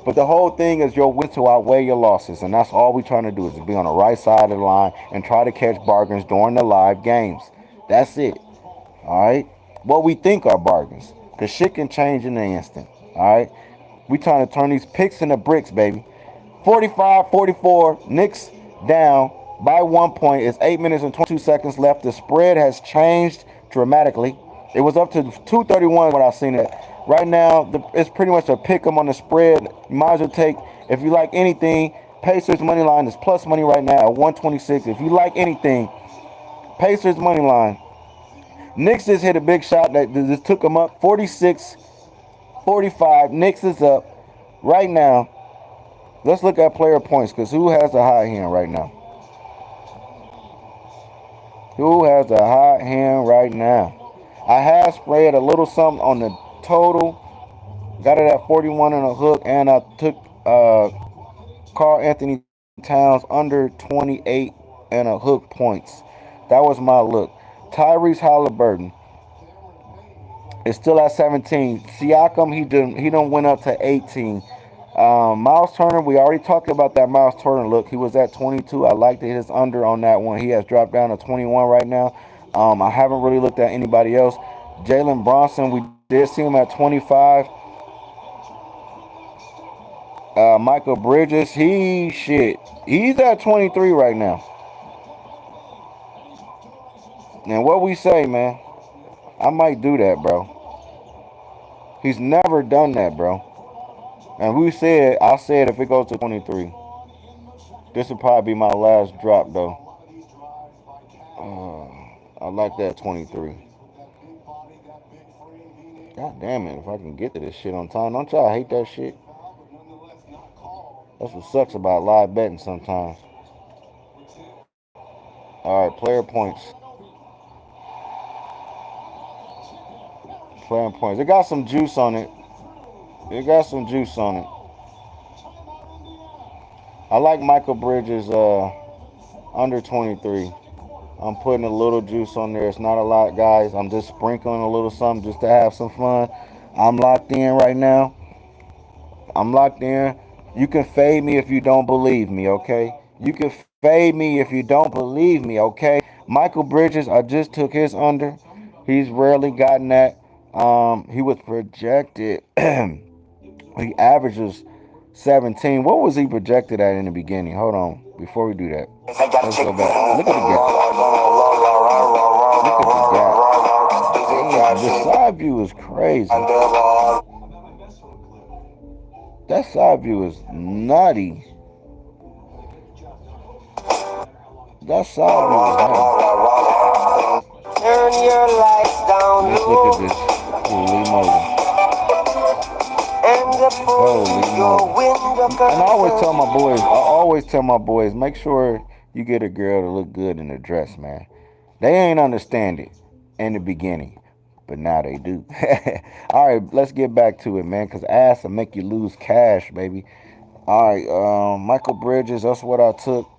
[SPEAKER 1] But the whole thing is your wins to outweigh your losses, and that's all we're trying to do is to be on the right side of the line and try to catch bargains during the live games. That's it. All right? What we think are bargains, because shit can change in an instant. All right? We trying to turn these picks into bricks, baby. 45-44, Knicks down by 1 point. It's 8 minutes and 22 seconds left. The spread has changed dramatically. It was up to 231 when I seen it. Right now, it's pretty much a pick 'em on the spread. You might as well take, if you like anything, Pacers money line is plus money right now at 126. If you like anything, Pacers money line. Knicks just hit a big shot that just took them up 46-45. Knicks is up right now Let's look at player points because who has the hot hand right now? Who has the hot hand right now? I have spread a little something on the total. Got it at 41 and a hook, and I took Carl Anthony Towns under 28 and a hook points. That was my look. Tyrese Halliburton is still at 17. Siakam, he done went up to 18. Miles Turner, we already talked about that Miles Turner look. He was at 22. I liked his under on that one. He has dropped down to 21 right now. I haven't really looked at anybody else. Jalen Bronson, we did see him at 25. Michael Bridges, he's at 23 right now. And what we say, man, I might do that, bro. He's never done that, bro. And I said if it goes to 23, this will probably be my last drop, though. I like that 23. God damn it, if I can get to this shit on time. Don't y'all hate that shit? That's what sucks about live betting sometimes. All right, player points. Player points. It got some juice on it. I like Michael Bridges under 23. I'm putting a little juice on there. It's not a lot, guys. I'm just sprinkling a little something just to have some fun. I'm locked in right now. I'm locked in. You can fade me if you don't believe me, okay? You can fade me if you don't believe me, okay? Michael Bridges, I just took his under. He's rarely gotten that. He was projected. He averages 17. What was he projected at in the beginning? Hold on. Before we do that, let's go back. Look at the gap. Look at the gap. Damn, the side view is crazy. That side view is nutty. That side view is nutty. Turn your lights down. Let's look at this. Holy moly. Holy moly. And I always tell my boys, make sure you get a girl to look good in a dress, man. They ain't understand it in the beginning, but now they do. All right, let's get back to it, man, because ass will make you lose cash, baby. All right, Michael Bridges, that's what I took.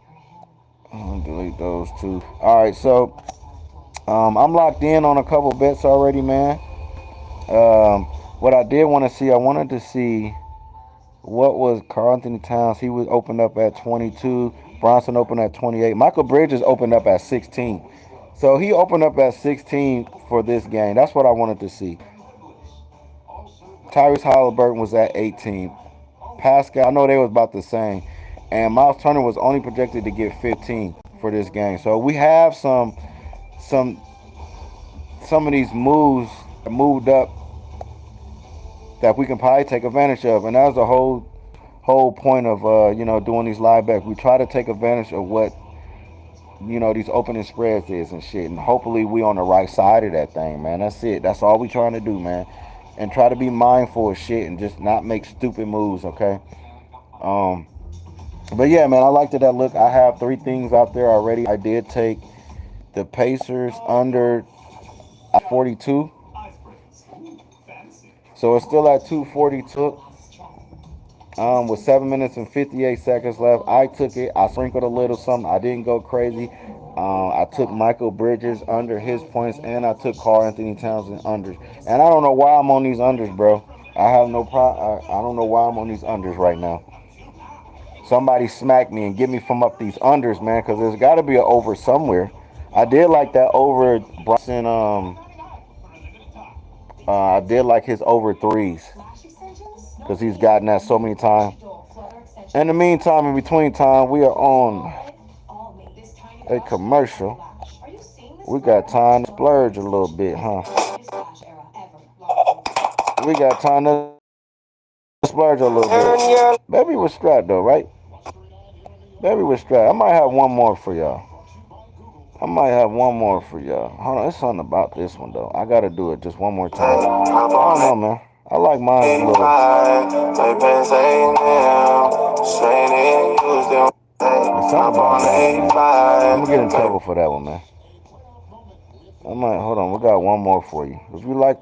[SPEAKER 1] I'm gonna delete those two. All right, so I'm locked in on a couple bets already, man. What I did want to see, I wanted to see what was Karl Anthony Towns. He was opened up at 22. Bronson opened at 28. Michael Bridges opened up at 16. So he opened up at 16 for this game. That's what I wanted to see. Tyrese Halliburton was at 18. Pascal, I know they was about the same. And Miles Turner was only projected to get 15 for this game. So we have some of these moves moved up that we can probably take advantage of. And that's the whole point of doing these live bets. We try to take advantage of what these opening spreads is and shit, and hopefully we on the right side of that thing, man. That's it. That's all we trying to do, man. And try to be mindful of shit and just not make stupid moves, okay? But yeah, man, I liked that look. I have 3 things out there already. I did take the Pacers under 42. So it's still at 242. With 7 minutes and 58 seconds left, I took it. I sprinkled a little something. I didn't go crazy. I took Michael Bridges under his points, and I took Karl Anthony Towns unders. And I don't know why I'm on these unders, bro. I have no problem. I don't know why I'm on these unders right now. Somebody smack me and get me from up these unders, man, because there's got to be an over somewhere. I did like that over Bronson. I did like his over threes because he's gotten that so many times. In the meantime, in between time, we are on a commercial. We got time to splurge a little bit, huh? We got time to splurge a little bit. Baby was strapped though, right? Baby was strapped. I might have one more for y'all. Hold on, there's something about this one though. I gotta do it just one more time. I don't know, man. I like mine a little. It's something like that, man. I'm gonna get in trouble for that one, man. I might hold on. We got one more for you. If you like,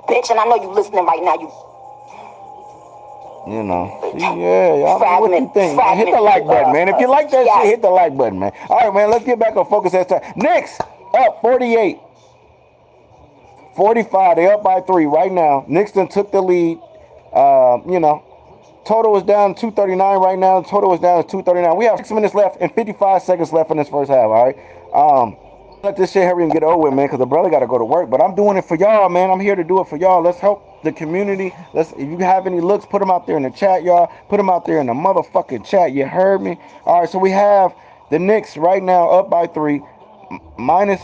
[SPEAKER 3] Bitch, and I know you listening right now.
[SPEAKER 1] you know, see, yeah, y'all. What you think? Man, hit the like button, man. If you like that shit, hit the like button, man. All right, man. Let's get back on focus that time. Knicks up 48. 45. They up by 3 right now. Knicks done took the lead. You know, total is down 239 right now. Total is down to 239. We have 6 minutes left and 55 seconds left in this first half. All right. Let this shit hurry and get over with, man, because the brother got to go to work. But I'm doing it for y'all, man. I'm here to do it for y'all. Let's help the community. If you have any looks, put them out there in the chat, y'all. Put them out there in the motherfucking chat. You heard me? All right. So we have the Knicks right now up by 3, minus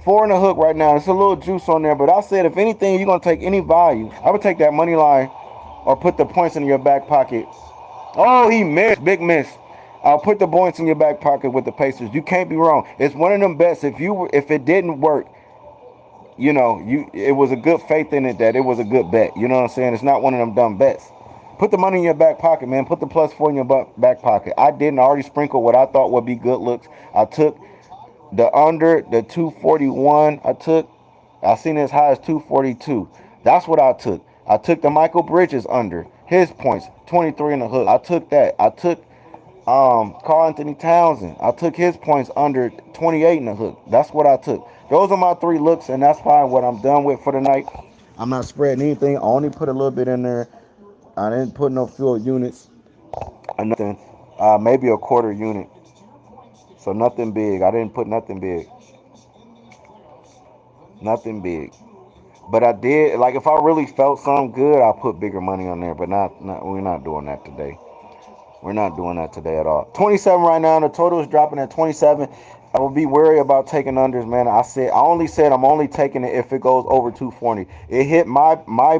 [SPEAKER 1] 4 in the hook right now. It's a little juice on there, but I said if anything, you're gonna take any value, I would take that money line or put the points in your back pocket. Oh, he missed. Big miss. I'll put the points in your back pocket with the Pacers. You can't be wrong. It's one of them bets. If it didn't work, you know, it was a good faith in it that it was a good bet. You know what I'm saying? It's not one of them dumb bets. Put the money in your back pocket, man. Put the +4 in your back pocket. I didn't. I already sprinkled what I thought would be good looks. I took the under, the 241. I seen it as high as 242. That's what I took. I took the Michael Bridges under. His points, 23 in the hook. I took that. I took Karl Anthony Townsend. I took his points under 28 in the hook. That's what I took. Those are my 3 looks, and that's fine what I'm done with for the night. I'm not spreading anything. I only put a little bit in there. I didn't put no fuel units or nothing. Maybe a quarter unit. So nothing big. I didn't put nothing big. Nothing big. But I did, like, if I really felt something good, I'll put bigger money on there. But we're not doing that today. We're not doing that today at all. 27 right now. The total is dropping at 27. I will be wary about taking unders, man. I only said I'm only taking it if it goes over 240. It hit my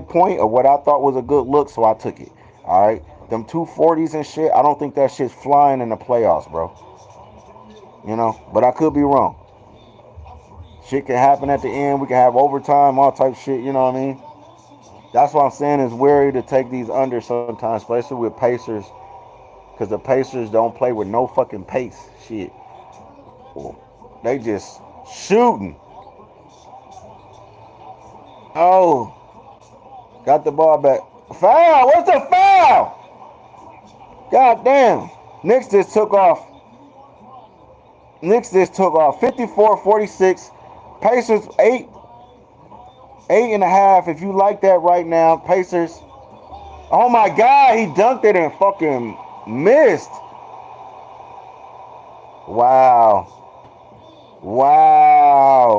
[SPEAKER 1] point of what I thought was a good look, so I took it. All right. Them 240s and shit, I don't think that shit's flying in the playoffs, bro. You know, but I could be wrong. Shit can happen at the end. We can have overtime, all type of shit. You know what I mean? That's what I'm saying is wary to take these under sometimes, especially with Pacers, because the Pacers don't play with no fucking pace. Shit, they just shooting. Oh, got the ball back. Foul! What's the foul? God damn! Knicks just took off. 54-46. Pacers 8.5. If you like that right now, Pacers. Oh my God, he dunked it and fucking missed. Wow.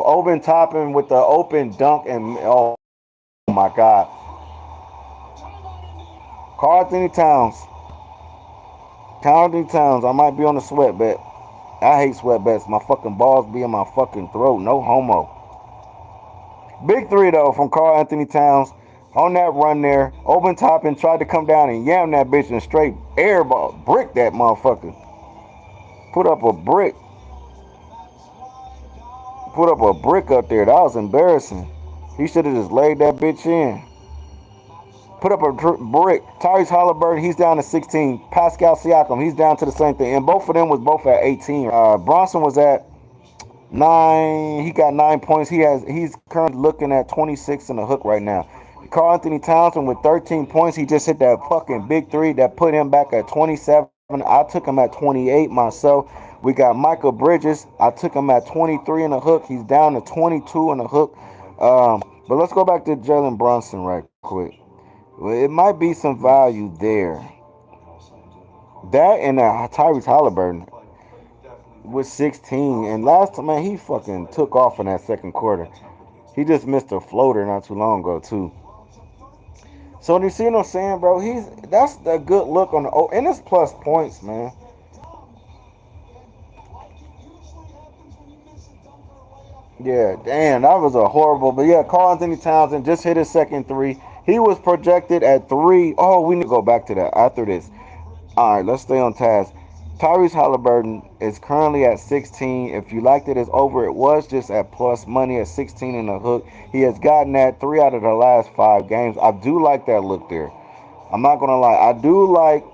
[SPEAKER 1] Open Toppin with the open dunk and oh my God. Karl Anthony Towns. I might be on the sweat bet. I hate sweat bets. My fucking balls be in my fucking throat. No homo. Big 3 though from Karl Anthony Towns on that run there. Open Toppin tried to come down and yam that bitch and straight airball. Brick that motherfucker. Put up a brick. Up there. That was embarrassing. He should have just laid that bitch in. Put up a brick. Tyrese Halliburton, he's down to 16. Pascal Siakam, he's down to the same thing. And both of them was both at 18. Bronson was at 9. He got 9 points. He's currently looking at 26 in the hook right now. Karl Anthony Townsend with 13 points. He just hit that fucking big 3 that put him back at 27. I took him at 28 myself. We got Michael Bridges. I took him at 23 in the hook. He's down to 22 in the hook. But let's go back to Jalen Brunson right quick. Well, it might be some value there. That and Tyrese Halliburton with 16. And last time, man, he fucking took off in that second quarter. He just missed a floater not too long ago, too. So you see what I'm saying, bro? That's a good look on the and it's plus points, man. Yeah, damn, that was a horrible. But yeah, Karl Anthony Townsend just hit his second 3. He was projected at 3. Oh, we need to go back to that after this. All right, let's stay on task. Tyrese Halliburton is currently at 16. If you liked it as over, it was just at plus money at 16 in the hook. He has gotten that 3 out of the last 5 games. I do like that look there. I'm not gonna lie. I do like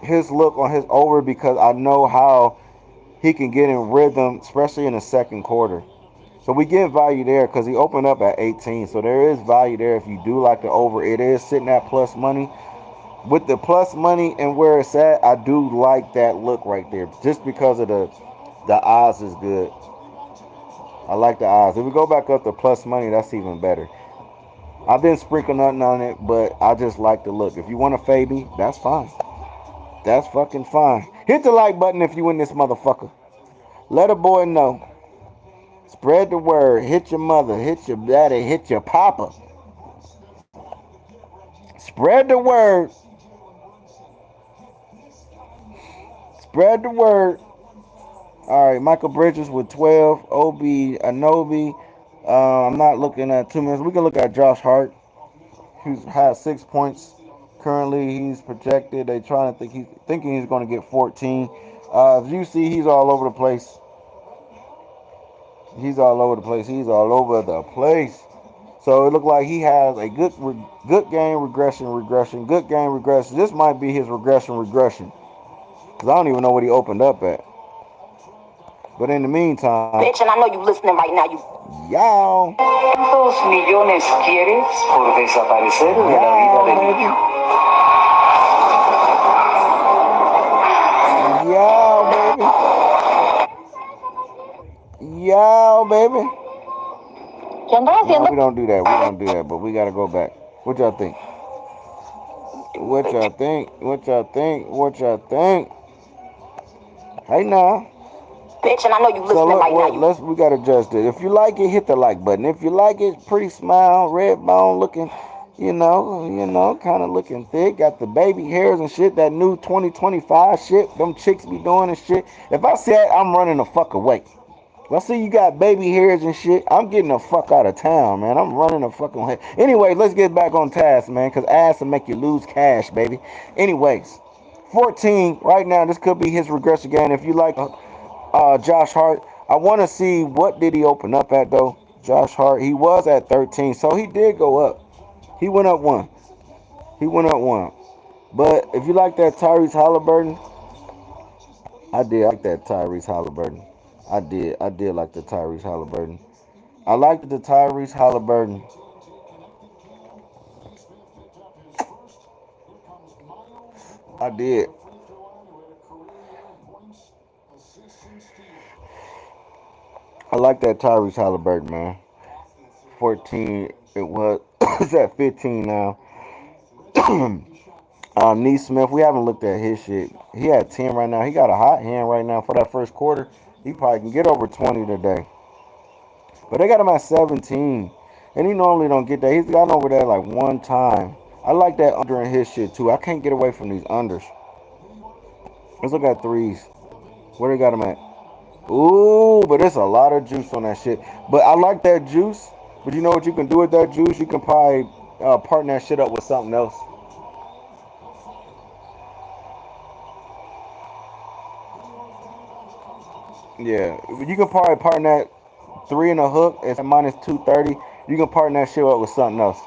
[SPEAKER 1] his look on his over because I know how he can get in rhythm, especially in the second quarter. So we get value there because he opened up at 18. So there is value there if you do like the over. It is sitting at plus money. With the plus money and where it's at, I do like that look right there. Just because of the odds is good. I like the odds. If we go back up to plus money, that's even better. I've been sprinkling nothing on it, but I just like the look. If you want to fade me, that's fine. That's fucking fine. Hit the like button if you in this motherfucker. Let a boy know. Spread the word. Hit your mother. Hit your daddy. Hit your papa. Spread the word. Spread the word. All right, Michael Bridges with 12. Obi Anobi. I'm not looking at 2 minutes. We can look at Josh Hart, who's had 6 points. Currently, he's projected. They trying to thinking he's going to get 14. As you see, he's all over the place. He's all over the place. He's all over the place. So it looked like he has a good game regression, good game regression. This might be his regression. Because I don't even know what he opened up at. But in the meantime,
[SPEAKER 3] Bitch, and I know you listening right now, you.
[SPEAKER 1] y'all.
[SPEAKER 2] ¿Cuántos millones quieres por desaparecer de la vida de niño?
[SPEAKER 1] Y'all, baby.
[SPEAKER 3] ¿Qué andas
[SPEAKER 1] No,
[SPEAKER 3] haciendo?
[SPEAKER 1] we don't do that. We don't do that. But we gotta go back. What y'all think? What y'all think? What y'all think? What y'all think? Hey now.
[SPEAKER 3] Bitch, and I know you
[SPEAKER 1] So
[SPEAKER 3] listening right now, you.
[SPEAKER 1] we gotta adjust it. If you like it, hit the like button. If you like it, pretty smile, red bone looking, kind of looking thick. Got the baby hairs and shit. That new 2025 shit. Them chicks be doing and shit. If I see that, I'm running the fuck away. If I see you got baby hairs and shit, I'm getting the fuck out of town, man. I'm running the fucking way. Anyway, let's get back on task, man, because ass will make you lose cash, baby. Anyways, 14 right now. This could be his regression game. If you like Josh Hart, I want to see what did he open up at, though. Josh Hart, he was at 13, so he did go up. He went up one. He went up one. But if you like that Tyrese Halliburton, I did like that Tyrese Halliburton. I did. I did like the Tyrese Halliburton. I liked the Tyrese Halliburton. I did. I like that Tyrese Halliburton, man. 14. It was. It's at 15 now. Neesmith, we haven't looked at his shit. He had 10 right now. He got a hot hand right now for that first quarter. He probably can get over 20 today. But they got him at 17. And he normally don't get that. He's gotten over there like one time. I like that under in his shit too. I can't get away from these unders. Let's look at threes. Where they got him at? Ooh, but there's a lot of juice on that shit. But I like that juice. But you know what you can do with that juice? You can probably partner that shit up with something else. Yeah, you can probably partner that three in a hook. It's at minus 230. You can partner that shit up with something else.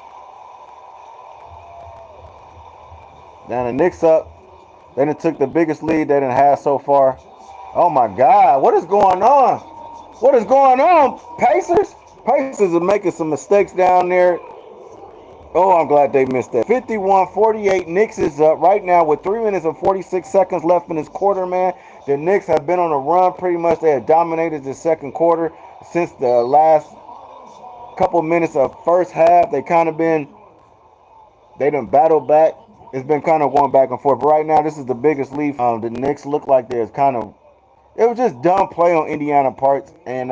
[SPEAKER 1] Now the Knicks up. They done took the biggest lead they done had so far. Oh my God, what is going on? What is going on, Pacers? Pacers are making some mistakes down there. Oh, I'm glad they missed that. 51-48. Knicks is up right now with 3 minutes and 46 seconds left in this quarter, man. The Knicks have been on a run. Pretty much they have dominated the second quarter since the last couple minutes of first half. They done battled back. It's been kind of going back and forth. But right now, this is the biggest lead. The Knicks look like there's kind of it was just dumb play on Indiana parts, and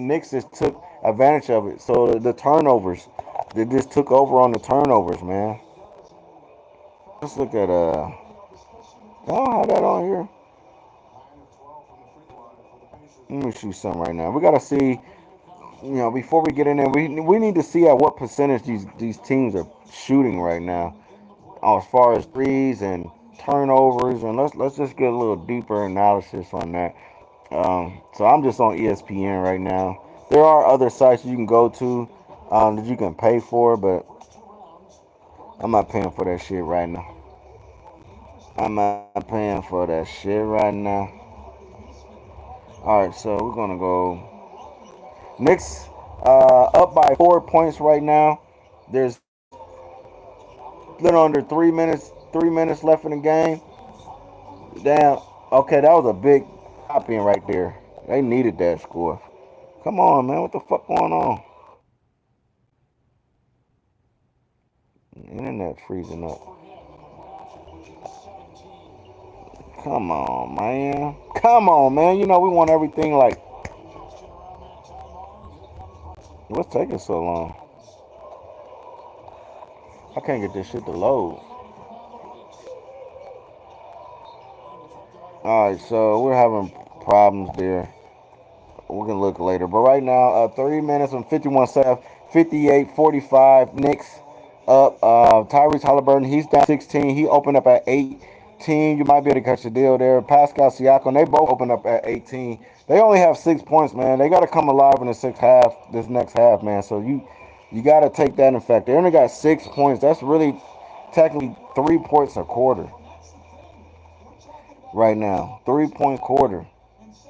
[SPEAKER 1] Knicks just took advantage of it. So the turnovers, they just took over on the turnovers, man. Let's look at I don't have that on here. Let me shoot something right now. We gotta see, before we get in there, we need to see at what percentage these teams are shooting right now, as far as threes and turnovers, and let's just get a little deeper analysis on that. So I'm just on ESPN right now. There are other sites you can go to that you can pay for, but I'm not paying for that shit right now. I'm not paying for that shit right now. All right, so we're gonna go Knicks up by 4 points right now. There's a little under 3 minutes. 3 minutes left in the game. Damn. Okay, that was a big pop in right there. They needed that score. Come on, man. What the fuck going on? Internet freezing up. Come on, man. Come on, man. You know we want everything like. What's taking so long? I can't get this shit to load. All right, so we're having problems there. We can look later. But right now, 30 minutes and 51 seconds, 58-45. Knicks up. Tyrese Halliburton, he's down 16. He opened up at 18. You might be able to catch a deal there. Pascal Siakam, they both opened up at 18. They only have 6 points, man. They got to come alive in the sixth half, this next half, man. So you got to take that in fact. They only got 6 points. That's really technically 3 points a quarter right now. 3 point quarter.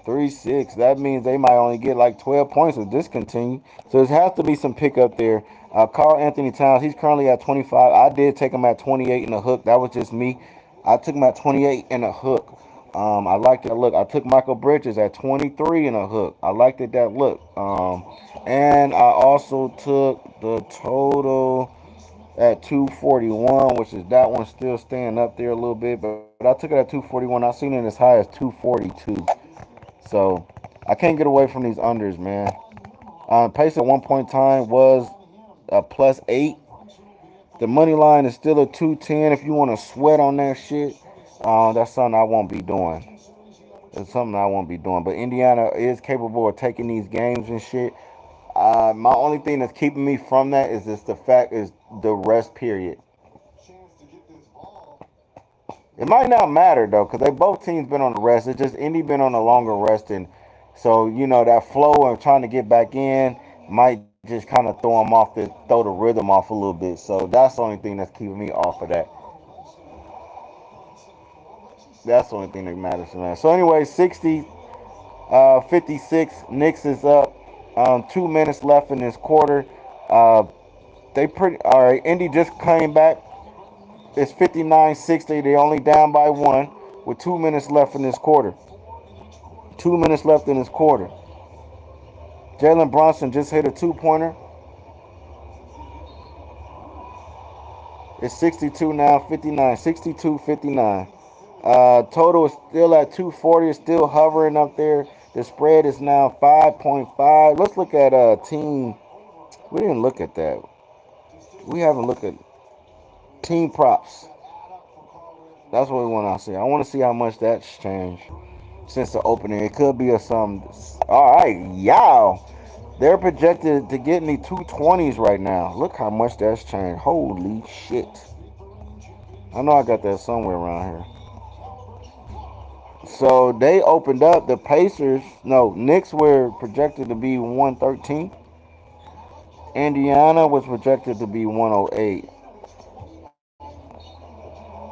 [SPEAKER 1] 3-6. That means they might only get like 12 points if this continue. So there has to be some pickup there. Carl Anthony Towns, he's currently at 25. I did take him at 28 in the hook. That was just me. I took him at 28 in the hook. I liked that look. I took Michael Bridges at 23 in a hook. I liked it that look. And I also took the total at 241, which is that one still staying up there a little bit. But I took it at 241. I seen it as high as 242. So I can't get away from these unders, man. Pace at one point in time was a +8. The money line is still a 210. If you want to sweat on that shit, that's something I won't be doing. It's something I won't be doing. But Indiana is capable of taking these games and shit. My only thing that's keeping me from that is just the fact is the rest period. It might not matter though, because they both teams been on the rest. It's just Indy been on a longer rest, and so that flow and trying to get back in might just kind of throw the rhythm off a little bit. So that's the only thing that's keeping me off of that. That's the only thing that matters to me. So anyway, 56. Knicks is up. 2 minutes left in this quarter. Uh, they pretty all right. Indy just came back. It's 59-60. They only down by one with 2 minutes left in this quarter. 2 minutes left in this quarter. Jalen Brunson just hit a two-pointer. It's 62 now, 59, 62, 59. Total is still at 240. It's still hovering up there. The spread is now 5.5. Let's look at team. We didn't look at that. We haven't looked at team props. That's what we want to see. I want to see how much that's changed since the opening. It could be some. All right, y'all. They're projected to get in the 220s right now. Look how much that's changed. Holy shit. I know I got that somewhere around here. So they opened up the Pacers. No, Knicks were projected to be 113. Indiana was projected to be 108.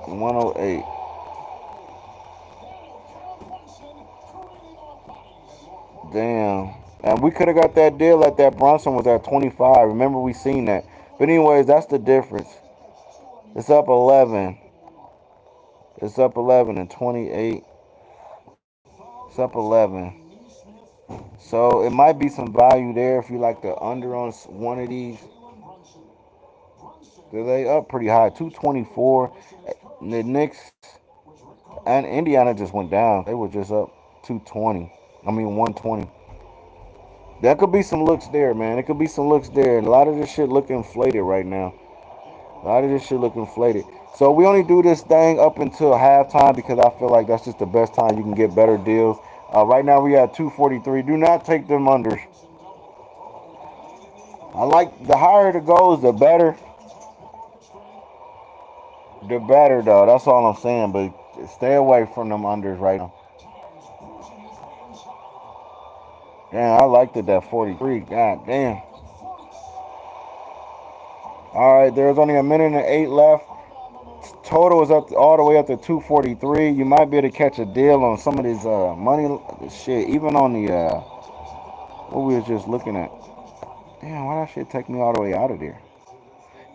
[SPEAKER 1] 108. Damn. And we could have got that deal at that Brunson was at 25. Remember we seen that. But anyways, that's the difference. It's up 11. It's up 11 and 28. It's up 11. So it might be some value there if you like the under on one of these. They up pretty high, 224. The Knicks and Indiana just went down. They were just up 220. 120. There could be some looks there, man. It could be some looks there. And a lot of this shit look inflated right now. A lot of this shit look inflated. So we only do this thing up until halftime because I feel like that's just the best time you can get better deals. Right now we at 243. Do not take them unders. I like the higher the goes, the better. The better though. That's all I'm saying. But stay away from them unders right now. Damn, I liked it at 43. God damn. All right, there's only a minute and 8 left. Total is up all the way up to 243. You might be able to catch a deal on some of these money shit. Even on the what we was just looking at. Damn, why that shit take me all the way out of there?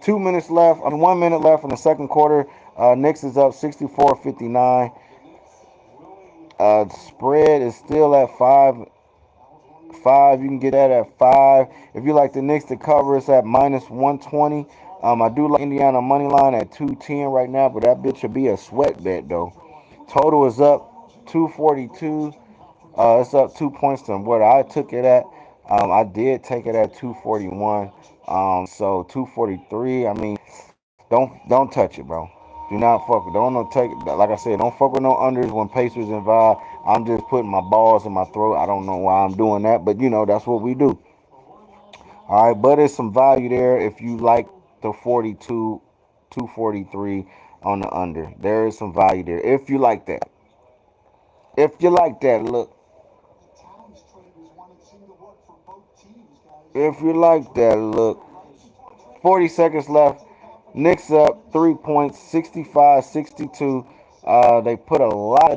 [SPEAKER 1] 2 minutes left. 1 minute left in the second quarter. Knicks is up 64-59. Spread is still at 5. You can get that at 5. If you like the Knicks to cover, it's at -120. I do like Indiana money line at 210 right now, but that bitch should be a sweat bet though. Total is up 242. It's up 2 points from what I took it at. I did take it at 241. So 243. I mean, don't touch it, bro. Do not fuck with. Don't take. Like I said, don't fuck with no unders when Pacers involved. I'm just putting my balls in my throat. I don't know why I'm doing that, but that's what we do. All right, but there's some value there if you like the 42, 243 on the under. There is some value there if you like that. If you like that, look. If you like that, look. 40 seconds left. Knicks up 3 points, 65-62. They put a lot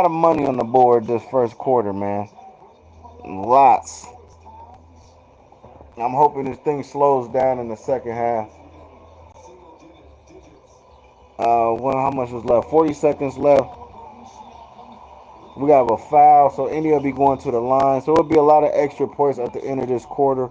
[SPEAKER 1] of money on the board this first quarter, man. Lots. I'm hoping this thing slows down in the second half. How much was left? 40 seconds left. We got a foul, so India will be going to the line. So it'll be a lot of extra points at the end of this quarter.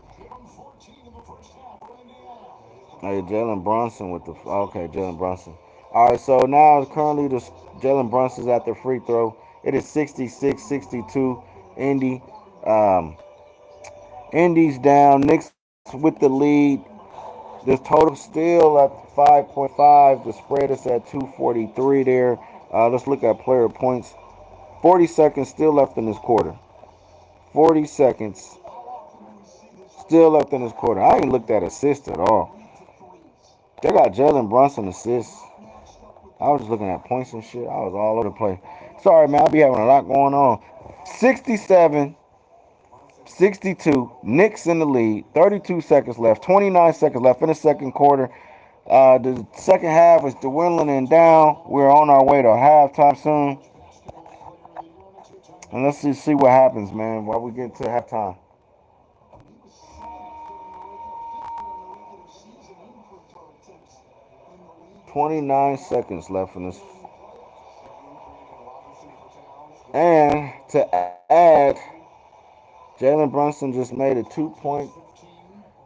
[SPEAKER 1] Hey, Jalen Brunson with the okay, Jalen Brunson. All right, so now currently the Jalen Brunson's at the free throw. It is 66-62. Indy, um, Indy's down. Knicks with the lead. The total still at 5.5. The spread is at 243 there. Let's look at player points. 40 seconds still left in this quarter. 40 seconds still left in this quarter. I ain't looked at assists at all. They got Jalen Brunson assists. I was just looking at points and shit. I was all over the place. Sorry, man. I'll be having a lot going on. 67-62. Knicks in the lead. 32 seconds left. 29 seconds left in the second quarter. The second half is dwindling down. We're on our way to halftime soon. And let's see what happens, man, while we get to halftime. 29 seconds left in this. And to add, Jalen Brunson just made a 2 point.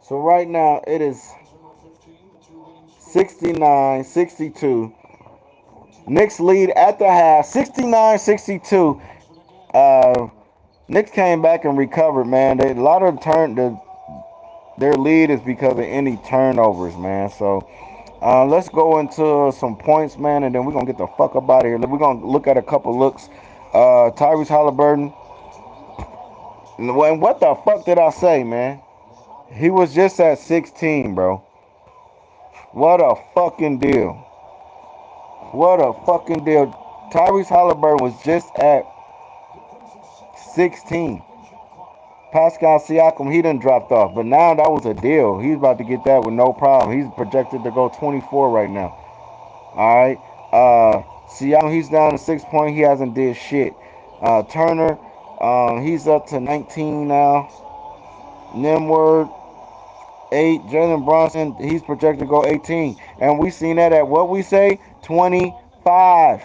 [SPEAKER 1] So right now it is 69-62. Knicks lead at the half, 69-62. Knicks came back and recovered, man. A lot of their lead is because of any turnovers, man. So let's go into some points, man, and then we're going to get the fuck up out of here. We're going to look at a couple looks. Tyrese Halliburton. And what the fuck did I say, man? He was just at 16, bro. What a fucking deal. What a fucking deal. Tyrese Halliburton was just at 16. Pascal Siakam, he done dropped off. But now that was a deal. He's about to get that with no problem. He's projected to go 24 right now. All right. Siakam, he's down to 6 points. He hasn't did shit. Turner, he's up to 19 now. Nimward, 8. Jalen Brunson, he's projected to go 18. And we seen that at what we say? 25.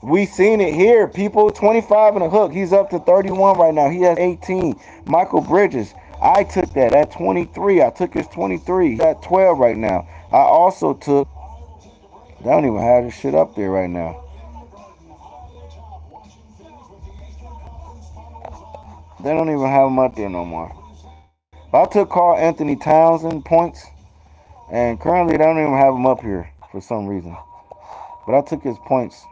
[SPEAKER 1] We seen it here, people. 25 and a hook. He's up to 31 right now. He has 18. Michael Bridges, I took that at 23. I took his 23. He's at 12 right now. I also took, they don't even have this shit up there right now. They don't even have him up there no more. But I took Karl Anthony Townsend points, and currently they don't even have him up here for some reason. But I took his points.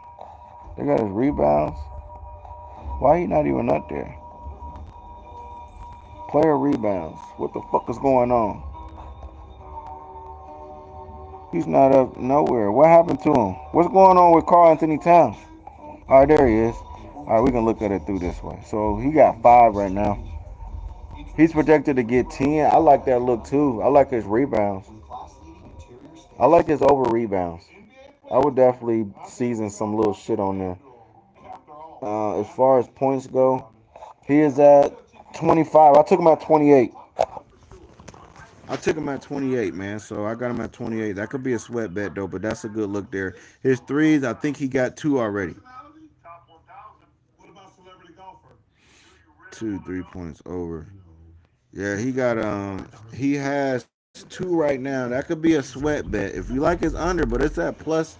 [SPEAKER 1] They got his rebounds. Why he not even up there? Player rebounds. What the fuck is going on? He's not up nowhere. What happened to him? What's going on with Carl Anthony Towns? All right, there he is. All right, we can look at it through this way. So he got 5 right now. He's projected to get 10. I like that look too. I like his rebounds. I like his over rebounds. I would definitely season some little shit on there. As far as points go, he is at 25. I took him at 28. I took him at 28, man. So I got him at 28. That could be a sweat bet though, but that's a good look there. His threes, I think he got 2 already. 2 3 points over. Yeah, he has 2 right now. That could be a sweat bet. If you like his under, but it's at plus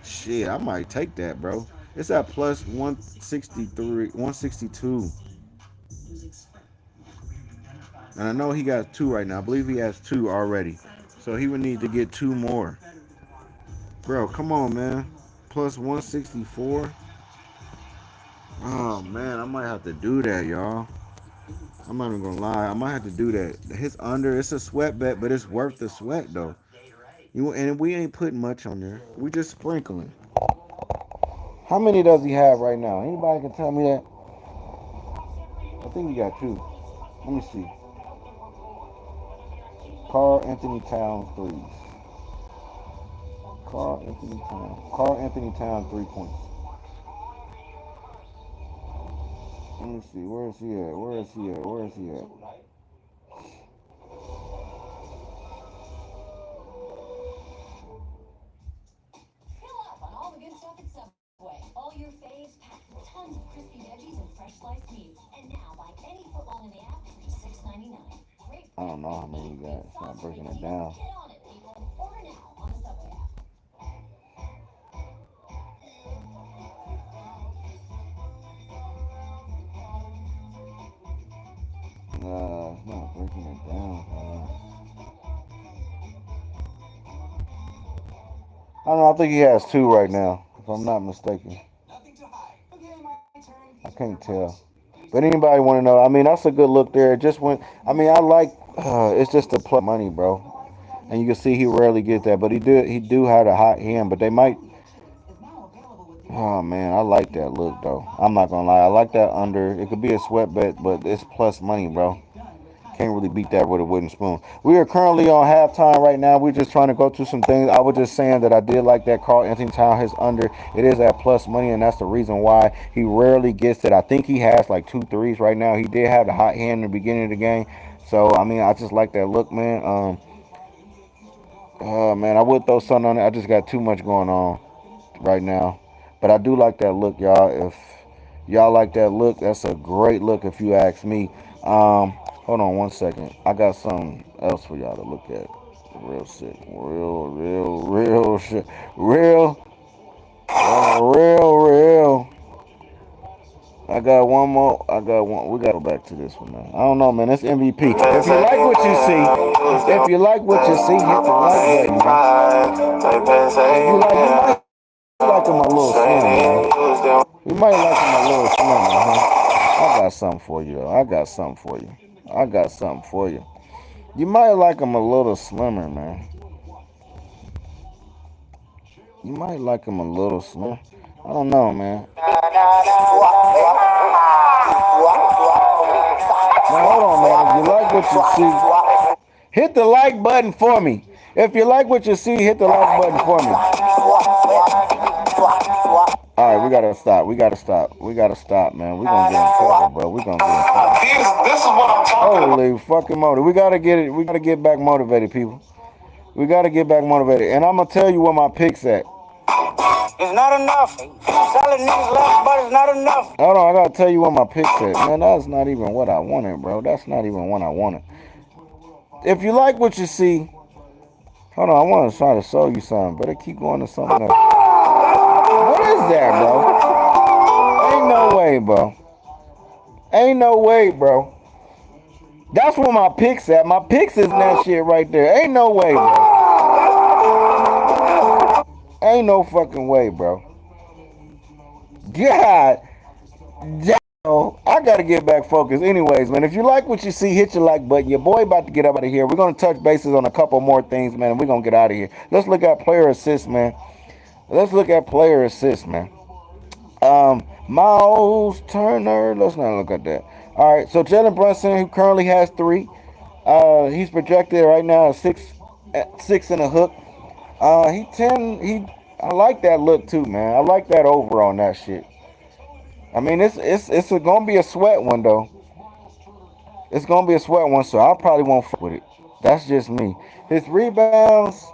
[SPEAKER 1] shit, I might take that, bro. It's at plus 163, 162. And I know he got 2 right now. I believe he has 2 already. So he would need to get 2 more. Bro, come on, man. Plus 164. Oh, man. I might have to do that, y'all. I'm not even going to lie. I might have to do that. His under, it's a sweat bet, but it's worth the sweat, though. And we ain't putting much on there. We just sprinkling. How many does he have right now? Anybody can tell me that? I think he got 2. Let me see. Carl Anthony Towns threes. Carl Anthony Towns. Carl Anthony Towns 3 points. Let me see. Where is he at? Where is he at? Where is he at?
[SPEAKER 4] Fill up on all the good stuff at Subway. All your faves packed with tons of crispy veggies and fresh sliced meats. And now buy any footlong in the app for $6.99. Great.
[SPEAKER 1] I don't know how many he got. It's not breaking it down.
[SPEAKER 4] Get on it, people. Order now on the Subway app.
[SPEAKER 1] It's not breaking it down. I don't know. I think he has 2 right now, if I'm not mistaken. I can't tell. But anybody want to know? I mean, that's a good look there. Just when I mean, I like. It's just a plus money, bro. And you can see he rarely gets that, but he do have a hot hand. But they might. Oh man, I like that look though. I'm not gonna lie. I like that under. It could be a sweat bet, but it's plus money, bro. Can't really beat that with a wooden spoon. We are currently on halftime right now. We're just trying to go through some things. I was just saying that I did like that Carl Anthony Town his under. It is at plus money, and that's the reason why he rarely gets it. I think he has like 2 threes right now. He did have the hot hand in the beginning of the game. So I mean, I just like that look, man. Man, I would throw something on it. I just got too much going on right now. But I do like that look, y'all. If y'all like that look, that's a great look if you ask me. Hold on 1 second. I got something else for y'all to look at. Real sick. Real shit. Real. I got one more. I got one. We gotta go back to this one, man. I don't know, man. It's MVP. If you like what you see, hit the like button. You might like him a little slim, man. You might like him a little slimmer, huh? I got something for you, though. I got something for you. You might like him a little slimmer, man. You might like him a little slimmer. I don't know, man. Now, hold on, man. If you like what you see, hit the like button for me. If you like what you see, hit the like button for me. All right, we gotta stop, man. We're gonna get in trouble, bro. We're gonna get in trouble.
[SPEAKER 2] This is what I'm talking about.
[SPEAKER 1] Holy fucking motor. We gotta get it. We gotta get back motivated, people. We gotta get back motivated. And I'm gonna tell you where my pick's at.
[SPEAKER 5] It's not enough. Solid niggas left, but it's not enough.
[SPEAKER 1] Hold on, I gotta tell you where my pick's at. Man, that's not even what I wanted, bro. That's not even what I wanted. If you like what you see, hold on, I want to try to show you something, but I keep going to something else. What is that, bro? Ain't no way, bro. That's where my pick's at. My pick's is in that shit right there. Ain't no way, bro. Ain't no fucking way, bro. God. So I gotta get back focused. Anyways, man, if you like what you see, hit your like button. Your boy about to get up out of here. We're gonna touch bases on a couple more things, man, and we're gonna get out of here. Let's look at player assists, man. Let's look at player assists, man. Miles Turner. Let's not look at that. All right. So Jalen Brunson, who currently has three, he's projected right now at six and a hook. He ten. He. I like that look too, man. I like that over on that shit. I mean, gonna be a sweat one though. It's gonna be a sweat one, so I probably won't fuck with it. That's just me. His rebounds,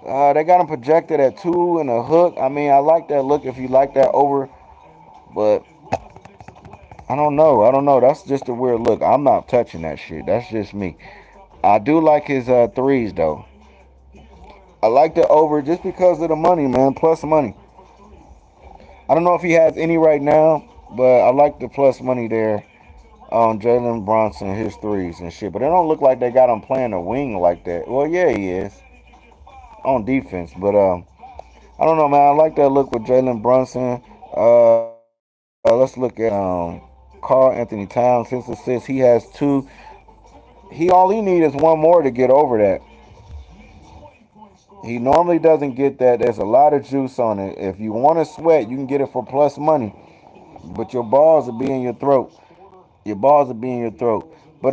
[SPEAKER 1] they got him projected at two and a hook. I mean, I like that look if you like that over, but I don't know. I don't know. That's just a weird look. I'm not touching that shit. That's just me. I do like his threes though. I like the over just because of the money, man. Plus money. I don't know if he has any right now, but I like the plus money there on Jalen Brunson, his threes and shit. But it don't look like they got him playing a wing like that. Well, yeah, he is on defense, but I don't know, man. I like that look with Jalen Brunson. Let's look at Carl Anthony Towns. His assists, he has two. All he need is one more to get over that. He normally doesn't get that. There's a lot of juice on it. If you want to sweat, you can get it for plus money. But your balls will be in your throat. Your balls will be in your throat. But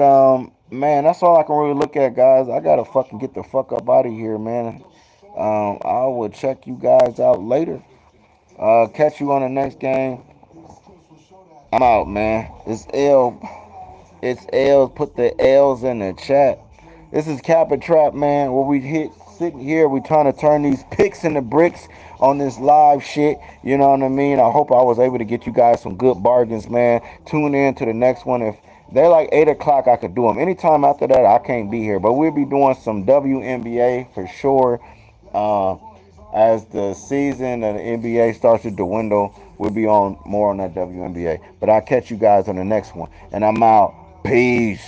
[SPEAKER 1] man, that's all I can really look at, guys. I gotta fucking get the fuck up out of here, man. I will check you guys out later. Catch you on the next game. I'm out, man. It's L. It's L's. Put the L's in the chat. This is Cap and Trap, man, where we hit sitting here. We trying to turn these picks into bricks on this live shit. You know what I mean? I hope I was able to get you guys some good bargains, man. Tune in to the next one. If they're like 8 o'clock, I could do them. Anytime after that, I can't be here. But we'll be doing some WNBA for sure. As the season of the NBA starts to dwindle, we'll be on more on that WNBA. But I'll catch you guys on the next one. And I'm out. Peace.